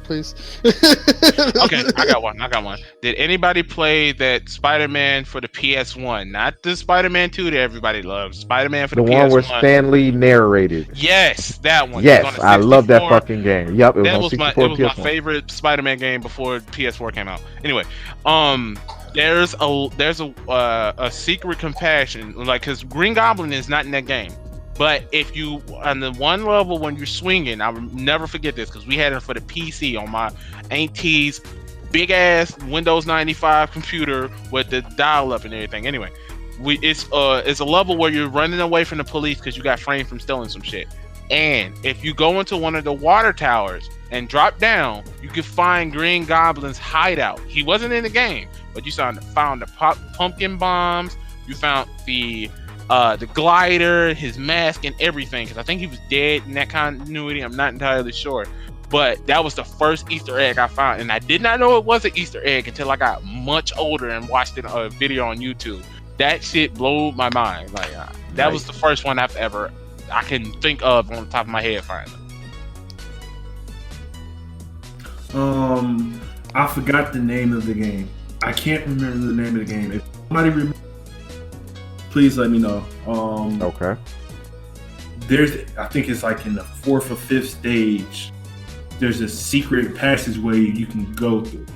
please. Okay, I got one. Did anybody play that Spider-Man for the PS1? Not the Spider-Man 2 that everybody loves. Spider-Man for The the one PS1. where Stanley narrated. Yes, that one. Yes, It was on I the love that 64. fucking game. Yep, it was That on was 64 my PS1. favorite Spider-Man game before PS4 came out. Anyway, there's a secret compassion, like, because Green Goblin is not in that game. But if you on the one level when you're swinging, I will never forget this because we had it for the PC on my auntie's big ass Windows 95 computer with the dial up and everything. Anyway, it's a level where you're running away from the police because you got framed from stealing some shit. And if you go into one of the water towers and drop down, you can find Green Goblin's hideout. He wasn't in the game, but you found the pumpkin bombs. You found the glider, his mask, and everything. Because I think he was dead in that continuity. I'm not entirely sure. But that was the first Easter egg I found. And I did not know it was an Easter egg until I got much older and watched a video on YouTube. That shit blew my mind. Like that was the first one I can think of on the top of my head finally. I forgot the name of the game. I can't remember the name of the game. If somebody remembers, please let me know. Okay. I think it's like in the 4th or 5th stage. There's a secret passageway you can go through,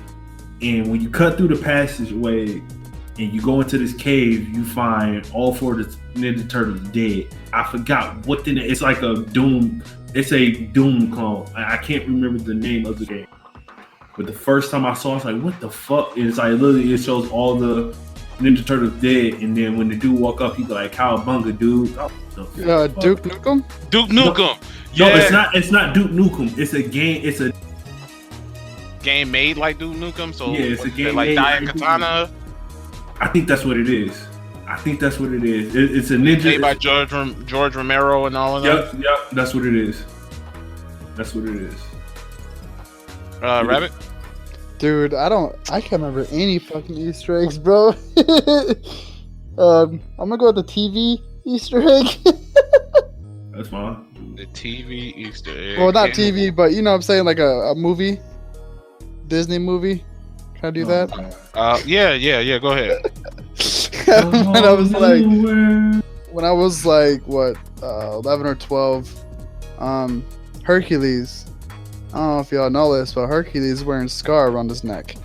and when you cut through the passageway and you go into this cave, you find all 4 of the Ninja Turtles dead. I forgot what it's like a Doom. It's a Doom clone. I can't remember the name of the game. But the first time I saw it, I was like, what the fuck? And it's like literally it shows all the Ninja Turtles dead, and then when the dude walk up, he be like, "Cowabunga, dude!" Oh, Duke Nukem. Duke Nukem. No, it's not Duke Nukem. It's a game. It's a game made like Duke Nukem. So yeah, it's a game like made Diet Katana. I think that's what it is. It's a ninja. Made by George Romero and all of that. Yep. That's what it is. Rabbit. Dude, I can't remember any fucking Easter eggs, bro. I'm gonna go with the TV Easter egg. That's fine. The TV Easter egg. Well, not TV, but you know what I'm saying, like a movie, Disney movie. Can I do that? Yeah. Go ahead. when I was like, what, 11 or 12, Hercules. I don't know if y'all know this, but Hercules is wearing a scar around his neck.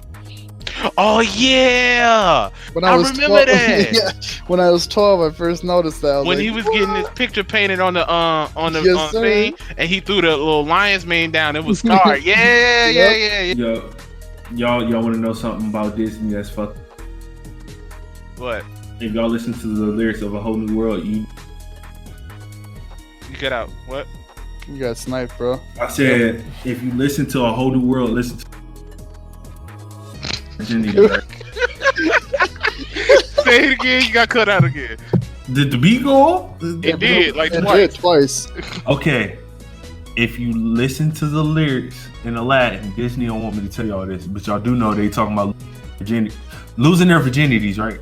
Oh yeah, I remember that. Yeah, when I was 12, I first noticed that. When he was getting his picture painted on the thing, and he threw the little lion's mane down, it was scarred. Yeah. Yo, y'all want to know something about Disney? That's fuck. What? If y'all listen to the lyrics of A Whole New World, you get out. What? You got sniped, bro. I said, if you listen to A Whole New World, listen to Virginia. Say it again. You got cut out again. Did the beat go off? It did, like It twice. did twice. Okay. If you listen to the lyrics in Aladdin, Disney don't want me to tell y'all this, but y'all do know they talking about losing their virginities, right?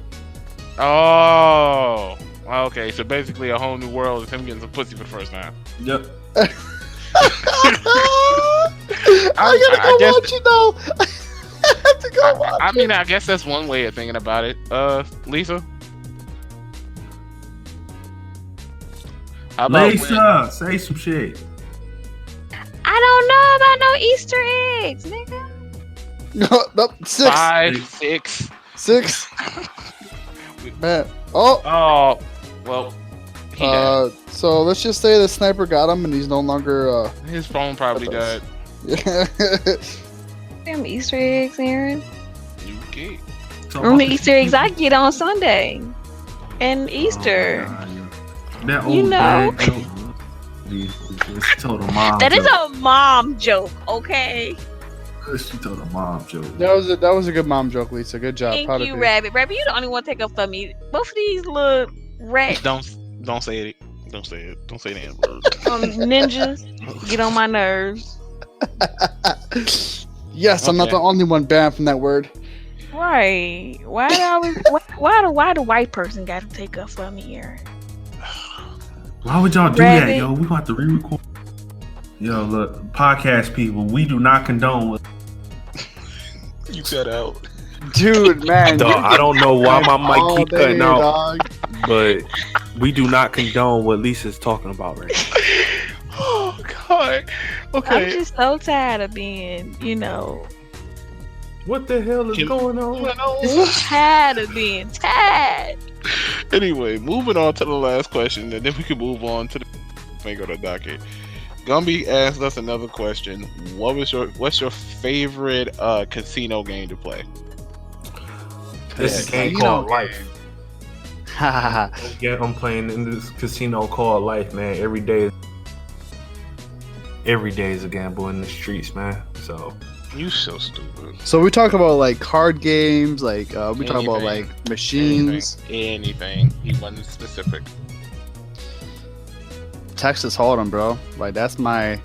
Oh. Okay, so basically A Whole New World is him getting some pussy for the first time. Yep. I gotta go watch it now. I have to go watch it. I mean, I guess that's one way of thinking about it. Lisa? How about Lisa, say some shit. I don't know about no Easter eggs, nigga. Nope. 6. 5, 6. 6. Man. Oh. Well. So let's just say the sniper got him, and he's no longer. His phone probably died. Damn Easter eggs, Aaron. Okay. Only Easter eggs I get on Sunday and Easter. That old You know. She told a mom. That is a mom joke, okay? She told a mom joke. That was a good mom joke, Lisa. Good job. Thank Proud of you, Rabbit. Rabbit, you the only one take up for me. Both of these little rats, Don't say it. Don't say it. Don't say that word. ninjas, get on my nerves. Yes, I'm not the only one banned from that word. Right? Why the white person got to take up for me here? Why would y'all do Rabbit. that, yo? We about to re-record. Yo, look, podcast people, we do not condone what You cut out. Dude, man. Dog, I don't know why my mic all keep day, cutting out, dog. but we do not condone what Lisa's talking about right now. Oh God. I'm Okay. just so tired of being, What the hell is going on? just tired of being tired. Anyway, moving on to the last question, and then we can move on to the thing on the docket. Gumby asked us another question. What's your favorite casino game to play? This is a game Casino called Life. Yeah, I'm playing in this casino called Life, man. Every day is a gamble in the streets, man. So You so stupid. So we talk about like card games, like we talk about Anything. like machines. Anything. He wasn't specific. Texas Hold'em, bro. Like that's my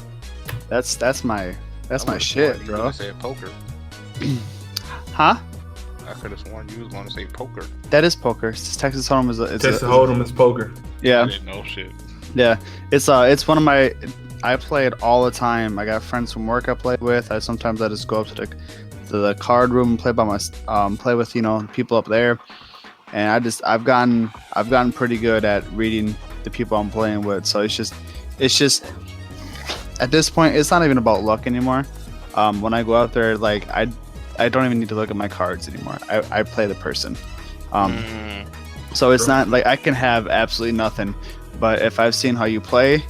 shit, You bro. said poker. Huh? I could have sworn you was going to say poker. That is poker. Texas Hold'em is Texas Hold'em is poker. I Yeah, didn't know shit. yeah. It's one of my. I play it all the time. I got friends from work I play with. I just go up to the card room and play play with people up there. And I've gotten pretty good at reading the people I'm playing with. So it's just at this point it's not even about luck anymore. When I go out there, like I don't even need to look at my cards anymore. I play the person. So it's not like I can have absolutely nothing, but if I've seen how you play,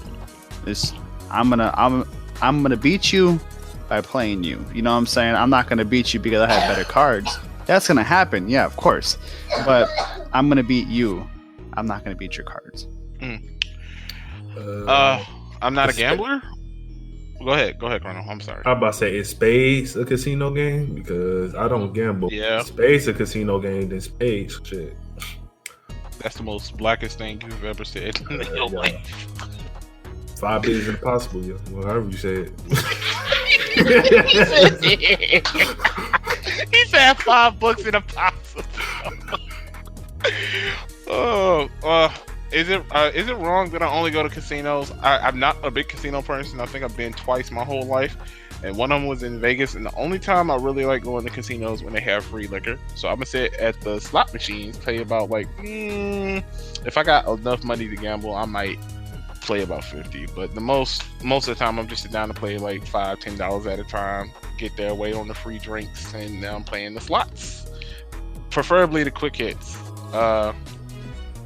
I'm gonna beat you by playing you. You know what I'm saying? I'm not gonna beat you because I have better cards. That's gonna happen, yeah, of course. But I'm gonna beat you. I'm not gonna beat your cards. I'm not a gambler. Go ahead, Chrono. I'm sorry. I'm about to say, is Spades a casino game? Because I don't gamble. Yeah. Spades a casino game than Spades. Shit. That's the most blackest thing you've ever said in your Yeah. life. 5 is impossible, yo. Well, however you say it. He said 5 books in a possible. Is it wrong that I only go to casinos? I'm not a big casino person. I think I've been twice my whole life, and one of them was in Vegas. And the only time I really like going to casinos when they have free liquor. So I'm gonna sit at the slot machines, play about if I got enough money to gamble, I might play about 50. But the most of the time, I'm just sitting down to play like $5-10 at a time. Get there, wait on the free drinks, and now I'm playing the slots. Preferably the quick hits. Go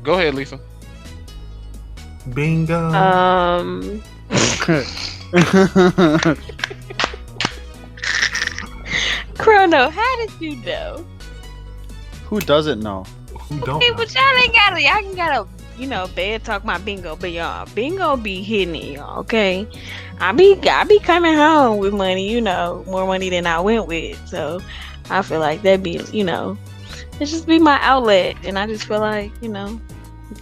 ahead, Lisa. Bingo. Chrono, how did you know? Who doesn't know? Who don't Hey, know? but y'all gotta, bad talk my bingo, but y'all, bingo be hitting it, y'all, okay? I be coming home with money, more money than I went with, so I feel like that be, it just be my outlet, and I just feel like,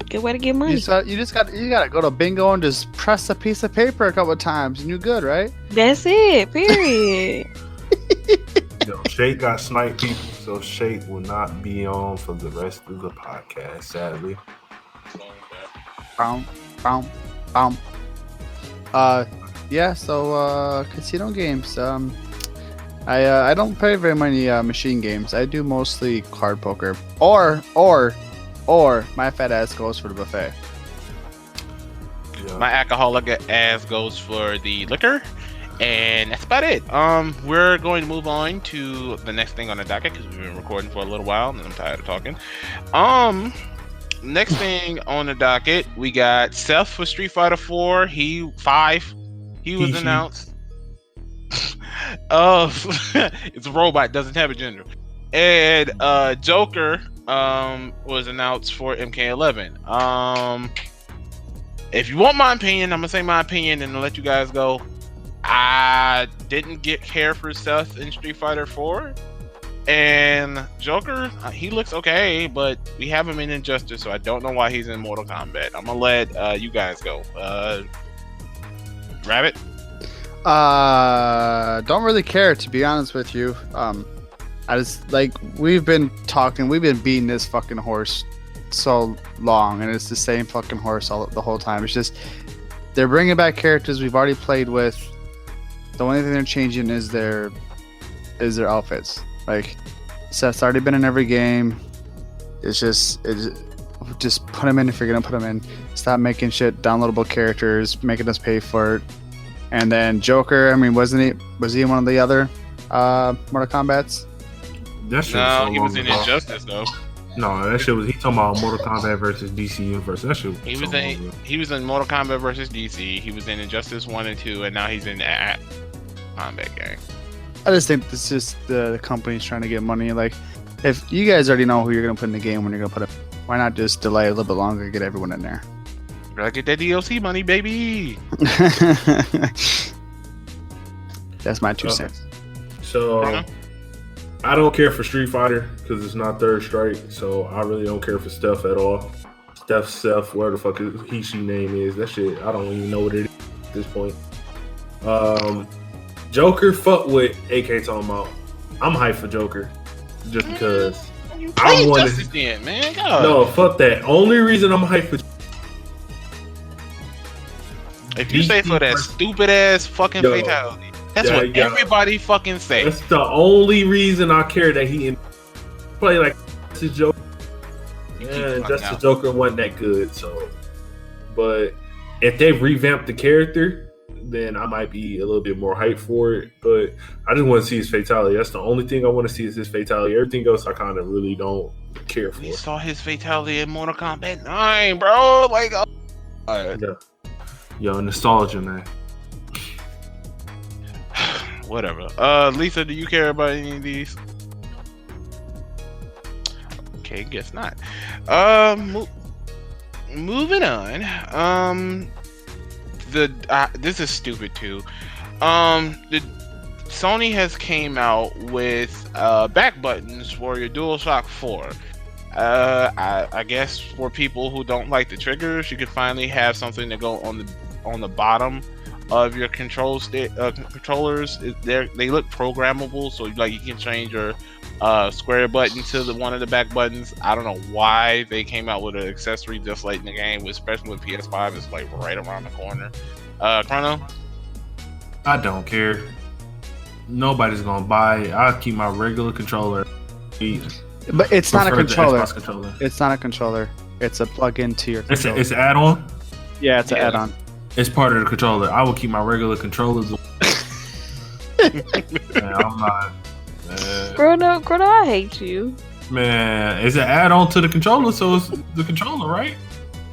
good way to get money. You gotta go to bingo and just press a piece of paper a couple of times and you're good, right? That's it, period. Yo, Shake got sniped people, so Shake will not be on for the rest of the podcast, sadly. Boom, boom, boom. Yeah. So casino games. I don't play very many machine games. I do mostly card poker, or my fat ass goes for the buffet. Yeah. My alcoholic ass goes for the liquor, and that's about it. We're going to move on to the next thing on the docket because we've been recording for a little while and I'm tired of talking. Next thing on the docket, we got Seth for Street Fighter 4. He was announced. It's a robot, doesn't have a gender. And Joker was announced for MK11. If you want my opinion, I'm gonna say my opinion and I'll let you guys go. I didn't care for Seth in Street Fighter 4. And Joker, he looks okay, but we have him in Injustice, so I don't know why he's in Mortal Kombat. I'm gonna let you guys go. Rabbit? Don't really care, to be honest with you. I just we've been beating this fucking horse so long, and it's the same fucking horse the whole time. It's just they're bringing back characters we've already played with. The only thing they're changing is their outfits. Like, Seth's already been in every game. It's just put him in if you're gonna put him in. Stop making shit downloadable characters, making us pay for it. And then Joker, I mean, was he in one of the other Mortal Kombats? That shit No, was so he was long in ago. Injustice though. No, that shit was. He talking about Mortal Kombat versus DC Universe. That shit. He so was long in ago. he was in Mortal Kombat versus DC. He was in Injustice 1 and 2, and now he's in the Combat game. I just think this is the company's trying to get money. Like, if you guys already know who you're gonna put in the game when you're gonna put it, why not just delay a little bit longer and get everyone in there? Gotta get that DLC money, baby. That's my 2 cents. So Bruno? I don't care for Street Fighter because it's not third strike. So I really don't care for Steph at all. Steph, where the fuck is she name is? That shit, I don't even know what it is at this point. Joker, fuck what AK talking about. I'm hyped for Joker just because. You I play wanna- Injustice then, man. God. No, fuck that. Only reason I'm hyped for If you say for that stupid ass fucking Yo. fatality, that's Yeah, what yeah. everybody fucking say. That's the only reason I care that he in play like Justice Joker. You keep Yeah, fucking Justice out. Joker wasn't that good. So, but if they revamp the character, then I might be a little bit more hyped for it. But I just want to see his fatality. That's the only thing I want to see is his fatality. Everything else I kind of really don't care for. We saw his fatality in Mortal Kombat 9, bro. Like, Yo, nostalgia, man. whatever. Lisa, do you care about any of these? Okay, guess not. Moving on. This is stupid too. The Sony has came out with back buttons for your DualShock 4. I guess for people who don't like the triggers, you could finally have something to go on the bottom of your controllers. They look programmable, so like you can change your square button to one of the back buttons. I don't know why they came out with an accessory just like in the game, especially with PS5. It's like right around the corner. Chrono? I don't care. Nobody's gonna buy it. I'll keep my regular controller. But it's not a Prefer the controller. Xbox controller. It's not a controller. It's a plug-in to your It's controller. an add-on. Yeah, it's an Yeah. add-on. It's part of the controller. I will keep my regular controllers. Man, I'm not. Grown up, I hate you. Man, it's an add-on to the controller, so it's the controller, right?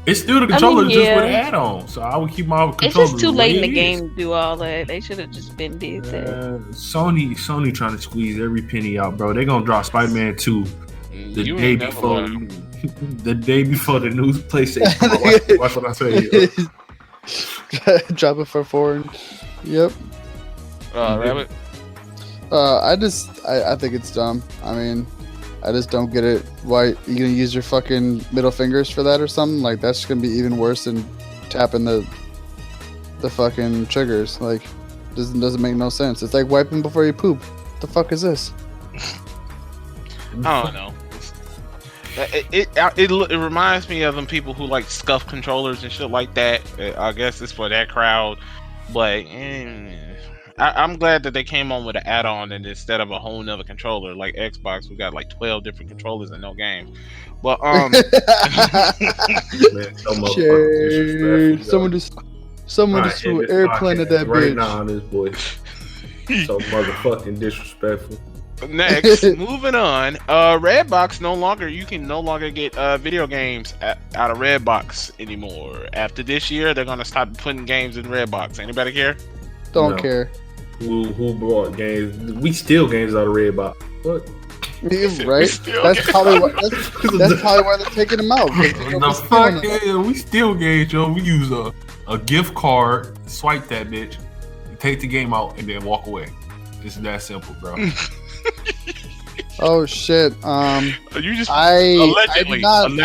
It's still the controller, just yeah. with an add-on. So I would keep my It's controller. just too late in the way it game to do all that. They should have just been did that. Sony trying to squeeze every penny out, bro. They gonna drop Spider-Man 2 the You day ain't never before. learn. The day before the new PlayStation. Come on, watch what I say. Drop it for $4. Yep. Rabbit? I think it's dumb. I mean, I just don't get it. Why you gonna use your fucking middle fingers for that or something? Like that's gonna be even worse than tapping the fucking triggers. Like doesn't make no sense. It's like wiping before you poop. What the fuck is this? I don't know. It reminds me of them people who like scuff controllers and shit like that. I guess it's for that crowd, but I'm glad that they came on with an add-on and instead of a whole nother controller like Xbox, we got like 12 different controllers and no game. But Man, so motherfucking disrespectful, Someone yo. just I threw end an this airplane at podcast that right bitch. now on this boy. So motherfucking disrespectful. next, moving on. Redbox you can no longer get video games out of Redbox anymore. After this year, they're gonna stop putting games in Redbox. Anybody care? Don't No. care. Who brought games? We steal games out of Redbox. What? Yeah, right? still That's get- probably why. That's probably why they're taking them out. The fuck yeah, we steal games, yo. We use a gift card, swipe that bitch, take the game out, and then walk away. It's that simple, bro. Oh shit. You just I allegedly.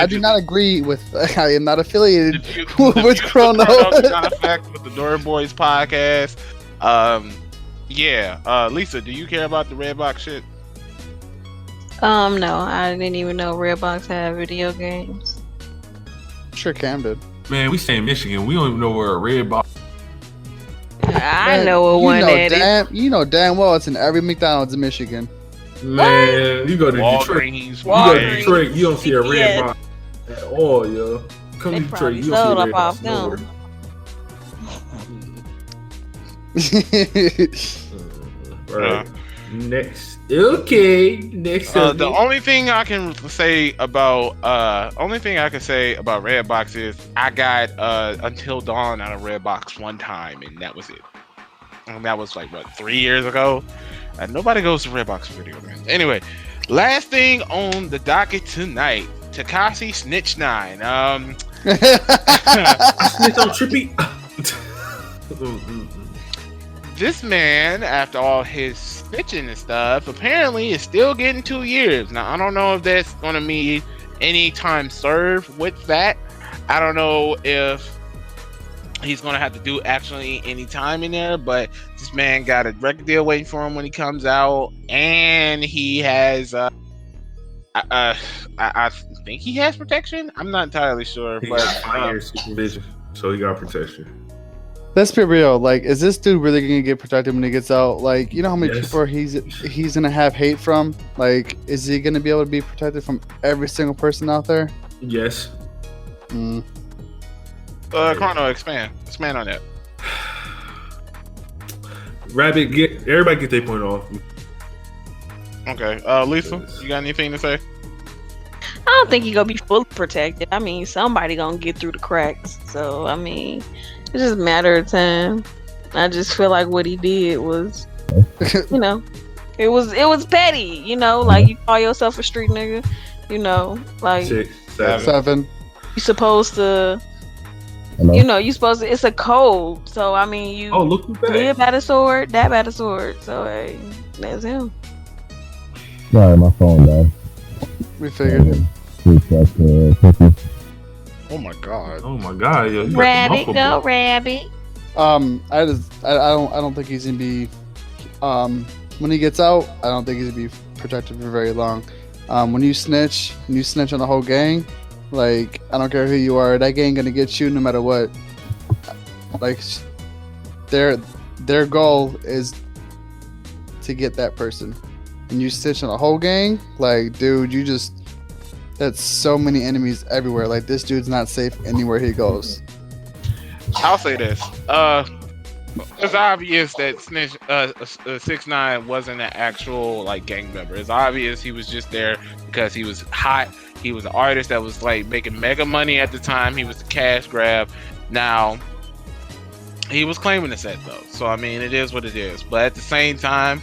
do not agree with. I am not affiliated The with Chrono. Not effect with the NerdBois podcast. Lisa, do you care about the Redbox shit? No, I didn't even know Redbox had video games. Sure, Cam did. Man, we stay in Michigan. We don't even know where a Redbox I know what one that is. You know damn well it's in every McDonald's in Michigan. Man, you go to Detroit. Walgreens. You go to Walgreens. Detroit, you don't see a red Yeah. box at all, yo. Come They to Detroit, probably you don't see sold a up red off box nowhere. them. Right. Next. Okay. Next. The only thing I can say about Redbox is I got Until Dawn out of Redbox one time, and that was it. And that was like what, 3 years ago. And nobody goes to Redbox for video games. Anyway, last thing on the docket tonight, Tekashi 6ix9ine. Snitch on Trippy. This man, after all his snitching and stuff, apparently is still getting 2 years. Now, I don't know if that's going to mean any time served with that. I don't know if he's going to have to do actually any time in there, but this man got a record deal waiting for him when he comes out, and he has, I think he has protection. I'm not entirely sure, He but got 5 years supervision, so he got protection. Let's be real. Like, is this dude really gonna get protected when he gets out? Like, you know how many Yes. people he's gonna have hate from? Like, is he gonna be able to be protected from every single person out there? Yes. Chrono, expand on that. Rabbit, everybody get their point off. Okay, Lisa, you got anything to say? I don't think he gonna be fully protected. I mean, somebody gonna get through the cracks. So I mean, it's just a matter of time. I just feel like what he did was, you know, it was petty. You know, like you call yourself a street nigga. You know, like 6, 7. you supposed to. You know, you supposed to. It's a code. So I mean, you look who's back. live by the sword, die by the sword. So hey, that's him. Sorry, my phone died. We figured it. Oh my god. Oh my god, yo. you got the Rabbit, muffle go blow. rabbit. I don't think he's gonna be. When he gets out, I don't think he's gonna be protected for very long. When you snitch on the whole gang, like I don't care who you are, that gang gonna get you no matter what. Like their goal is to get that person. And you snitch on the whole gang, like dude, that's so many enemies everywhere. Like this dude's not safe anywhere he goes. I'll say this. It's obvious that 6ix9ine wasn't an actual like gang member. It's obvious he was just there because he was hot. He was an artist that was like making mega money at the time. He was the cash grab. Now he was claiming the set though. So I mean, it is what it is. But at the same time,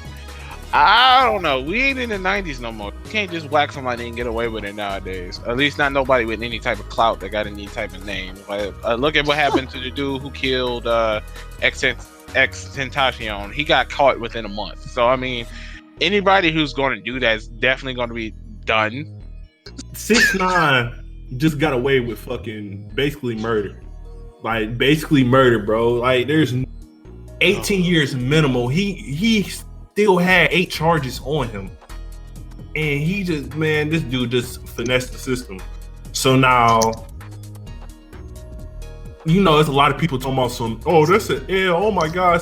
I don't know. We ain't in the 90s no more. You can't just whack somebody and get away with it nowadays. At least not nobody with any type of clout that got any type of name. Like, look at what happened to the dude who killed X-Tentacion. He got caught within a month. So, I mean, anybody who's going to do that is definitely going to be done. 6ix9ine just got away with fucking basically murder. Like, basically murder, bro. Like, there's 18 years minimal. He still had 8 charges on him. And he just, this dude just finessed the system. So now, you know, there's a lot of people talking about that's an L, oh my God.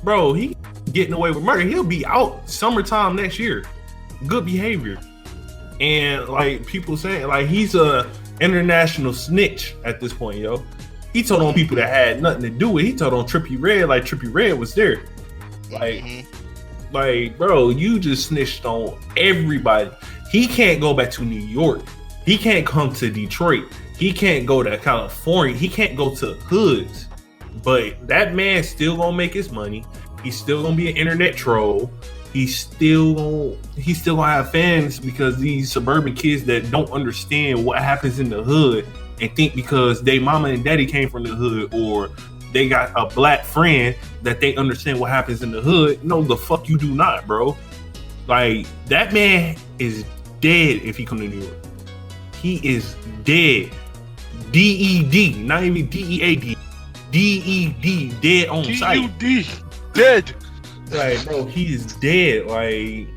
Bro, he getting away with murder. He'll be out summertime next year. Good behavior. And like people saying, like he's a international snitch at this point, yo. He told on people that had nothing to do with it. He told on Trippie Redd, like Trippie Redd was there. Like, bro, you just snitched on everybody. He can't go back to New York. He can't come to Detroit. He can't go to California. He can't go to hoods. But that man's still gonna make his money. He's still gonna be an internet troll. He's still gonna have fans because these suburban kids that don't understand what happens in the hood and think because they mama and daddy came from the hood or they got a black friend that they understand what happens in the hood. No, the fuck you do not, bro. Like, that man is dead if he come to New York. He is dead. D-E-D, not even D-E-A-D. D-E-D, dead on sight. D-U-D, dead. Like, bro, he is dead. Like,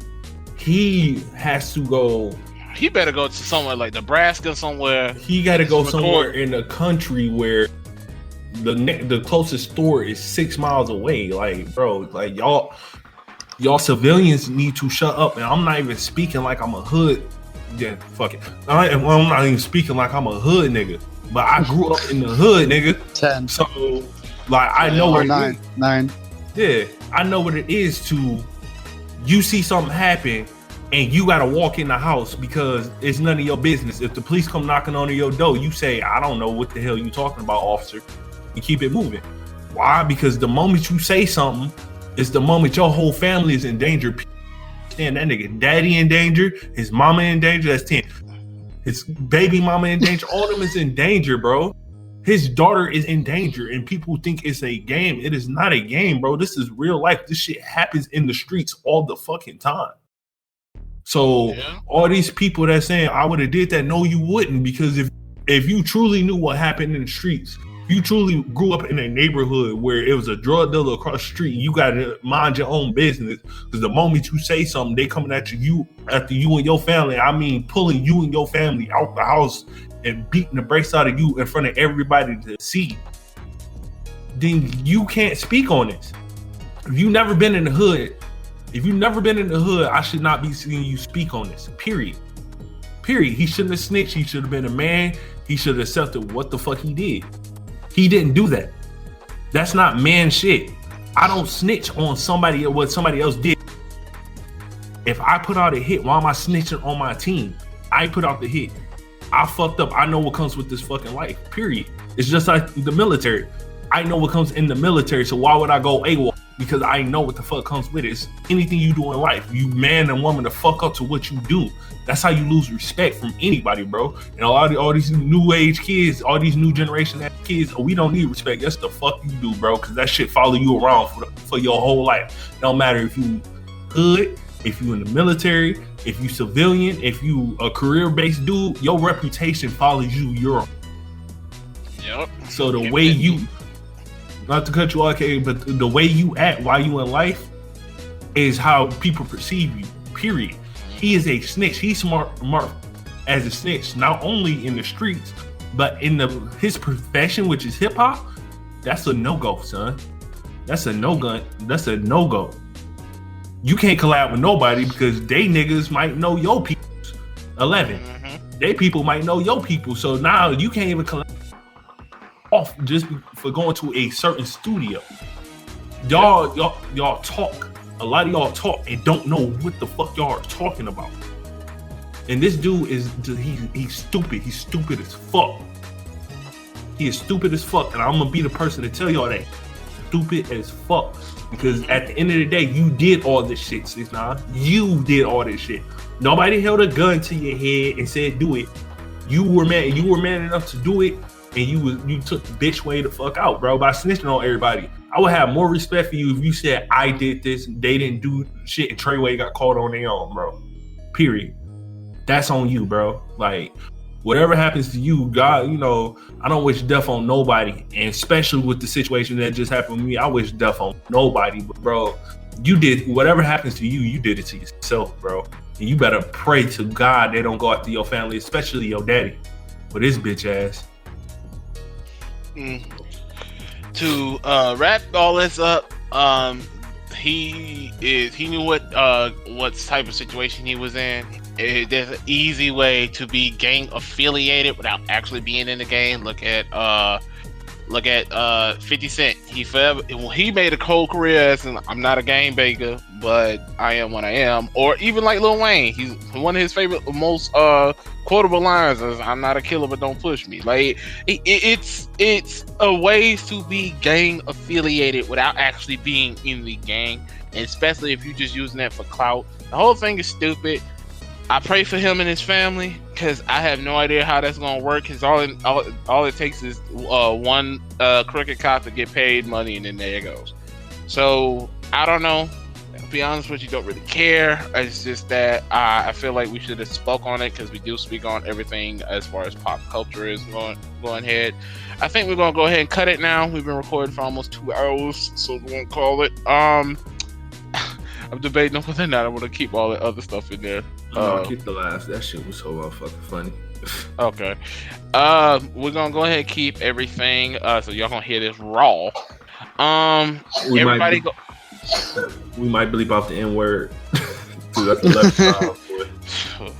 he has to go. He better go to somewhere like Nebraska, somewhere. He got to go somewhere in the country where the closest store is 6 miles away. Like, bro, like y'all civilians need to shut up. And I'm not even speaking like I'm a hood. Yeah, fuck it. I'm not even speaking like I'm a hood nigga. But I grew up in the hood, nigga. 10. So, like, I know what nine. Nine. Yeah, I know what it is to you see something happen and you gotta walk in the house because it's none of your business. If the police come knocking on your door, you say, I don't know what the hell you talking about, officer. You keep it moving. Why? Because the moment you say something, it's the moment your whole family is in danger. Stand that nigga daddy in danger, his mama in danger, that's 10. His baby mama in danger, all of them is in danger, bro. His daughter is in danger, and people think it's a game. It is not a game, bro. This is real life. This shit happens in the streets all the fucking time. So all these people that saying I would have did that, no, you wouldn't, because if you truly knew what happened in the streets, if you truly grew up in a neighborhood where it was a drug dealer across the street, you gotta mind your own business. Because the moment you say something, they coming at you after you and your family. I mean, pulling you and your family out the house and beating the brakes out of you in front of everybody to see. Then you can't speak on this. If you've never been in the hood, I should not be seeing you speak on this. Period. He shouldn't have snitched. He should have been a man. He should have accepted what the fuck he did. He didn't do that. That's not man shit. I don't snitch on somebody or what somebody else did. If I put out a hit, why am I snitching on my team? I put out the hit. I fucked up. I know what comes with this fucking life. Period. It's just like the military. I know what comes in the military, so why would I go AWOL? Because I know what the fuck comes with it. It's anything you do in life. You man and woman to fuck up to what you do. That's how you lose respect from anybody, bro. And all these new age kids, all these new generation kids, we don't need respect. That's the fuck you do, bro. Because that shit follow you around for your whole life. It don't matter if you hood, if you in the military, if you civilian, if you a career-based dude, your reputation follows you. Yep. So the way you, not to cut you off, okay, but the way you act while you in life is how people perceive you. Period. He is a snitch. He's marked as a snitch, not only in the streets, but in his profession, which is hip hop. That's a no-go, son. That's a no-go. That's a no-go. You can't collab with nobody because they niggas might know your people. 11. They people might know your people. So now you can't even collab off just for going to a certain studio. Y'all talk. A lot of y'all talk and don't know what the fuck y'all are talking about. And this dude he's stupid. He's stupid as fuck. He is stupid as fuck. And I'm gonna be the person to tell y'all that. Stupid as fuck. Because at the end of the day, you did all this shit, 6ix9ine. You did all this shit. Nobody held a gun to your head and said do it. You were man enough to do it, and you took the bitch way the fuck out, bro, by snitching on everybody. I would have more respect for you if you said I did this, they didn't do shit, and Treyway got caught on their own, bro. Period. That's on you, bro. Like, whatever happens to you, God, I don't wish death on nobody, and especially with the situation that just happened with me, I wish death on nobody. But bro, you did whatever happens to you, you did it to yourself, bro. And you better pray to God they don't go after your family, especially your daddy, with his bitch ass. To wrap all this up, he knew what type of situation he was in. There's an easy way to be gang affiliated without actually being in the game. Look at 50 Cent. He made a cold career as I'm not a game baker, but I am what I am. Or even like Lil Wayne, he's one of his favorite, most quotable lines is "I'm not a killer, but don't push me." Like it's a ways to be gang affiliated without actually being in the gang, and especially if you're just using that for clout. The whole thing is stupid. I pray for him and his family because I have no idea how that's gonna work. Cause all it takes is one crooked cop to get paid money, and then there it goes. So I don't know. To be honest with you, don't really care. It's just that I feel like we should have spoke on it because we do speak on everything as far as pop culture is going ahead. I think we're gonna go ahead and cut it now. We've been recording for almost 2 hours, so we're gonna call it. I'm debating on whether or not I want to keep all the other stuff in there. No, keep the last. That shit was so motherfucking funny. Okay. We're gonna go ahead and keep everything. So y'all gonna hear this raw. We Everybody might we might bleep off the N word. That's the left side.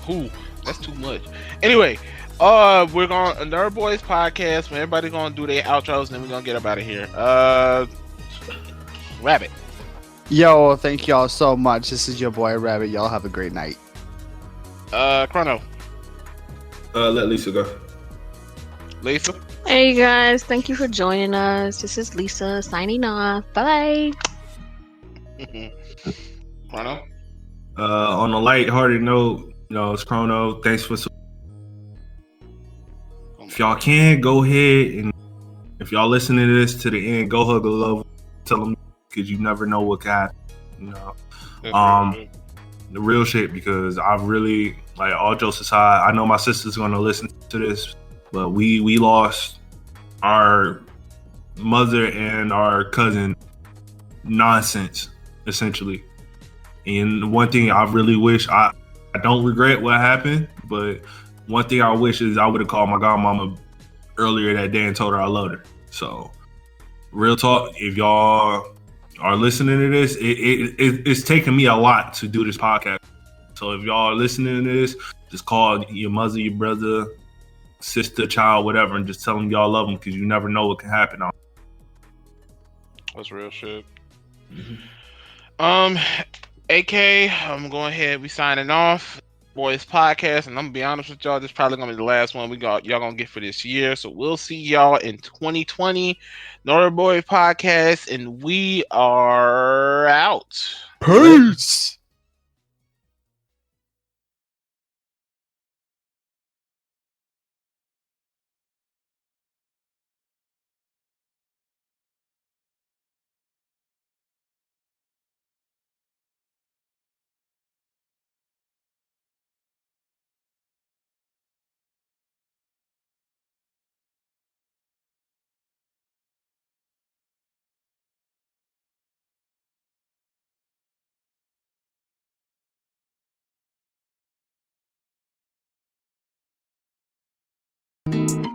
Who? That's too much. Anyway, we're going to NerdBois podcast. Where everybody gonna do their outros, and then we're gonna get up out of here. Rabbit. Yo, thank y'all so much. This is your boy Rabbit. Y'all have a great night. Chrono. Let Lisa go. Lisa. Hey, you guys. Thank you for joining us. This is Lisa signing off. Bye. Chrono. On a light-hearted note, it's Chrono. Thanks for. If y'all can, go ahead and if y'all listening to this to the end, go hug a love. Tell them because you never know what can happen. The real shit, because I've really, like, all jokes aside, I know my sister's gonna listen to this, but we lost our mother and our cousin nonsense, essentially. And one thing I really wish, I don't regret what happened, but one thing I wish is I would have called my godmama earlier that day and told her I loved her. So, real talk, if y'all are listening to this, it's taken me a lot to do this podcast. So if y'all are listening to this, just call your mother, your brother, sister, child, whatever, and just tell them y'all love them, because you never know what can happen. That's real shit. AK, I'm going ahead. We signing off. Boys podcast, and I'm gonna be honest with y'all, this is probably gonna be the last one y'all gonna get for this year. So we'll see y'all in 2020. NerdBois podcast, and we are out. Peace.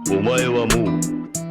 お前はもう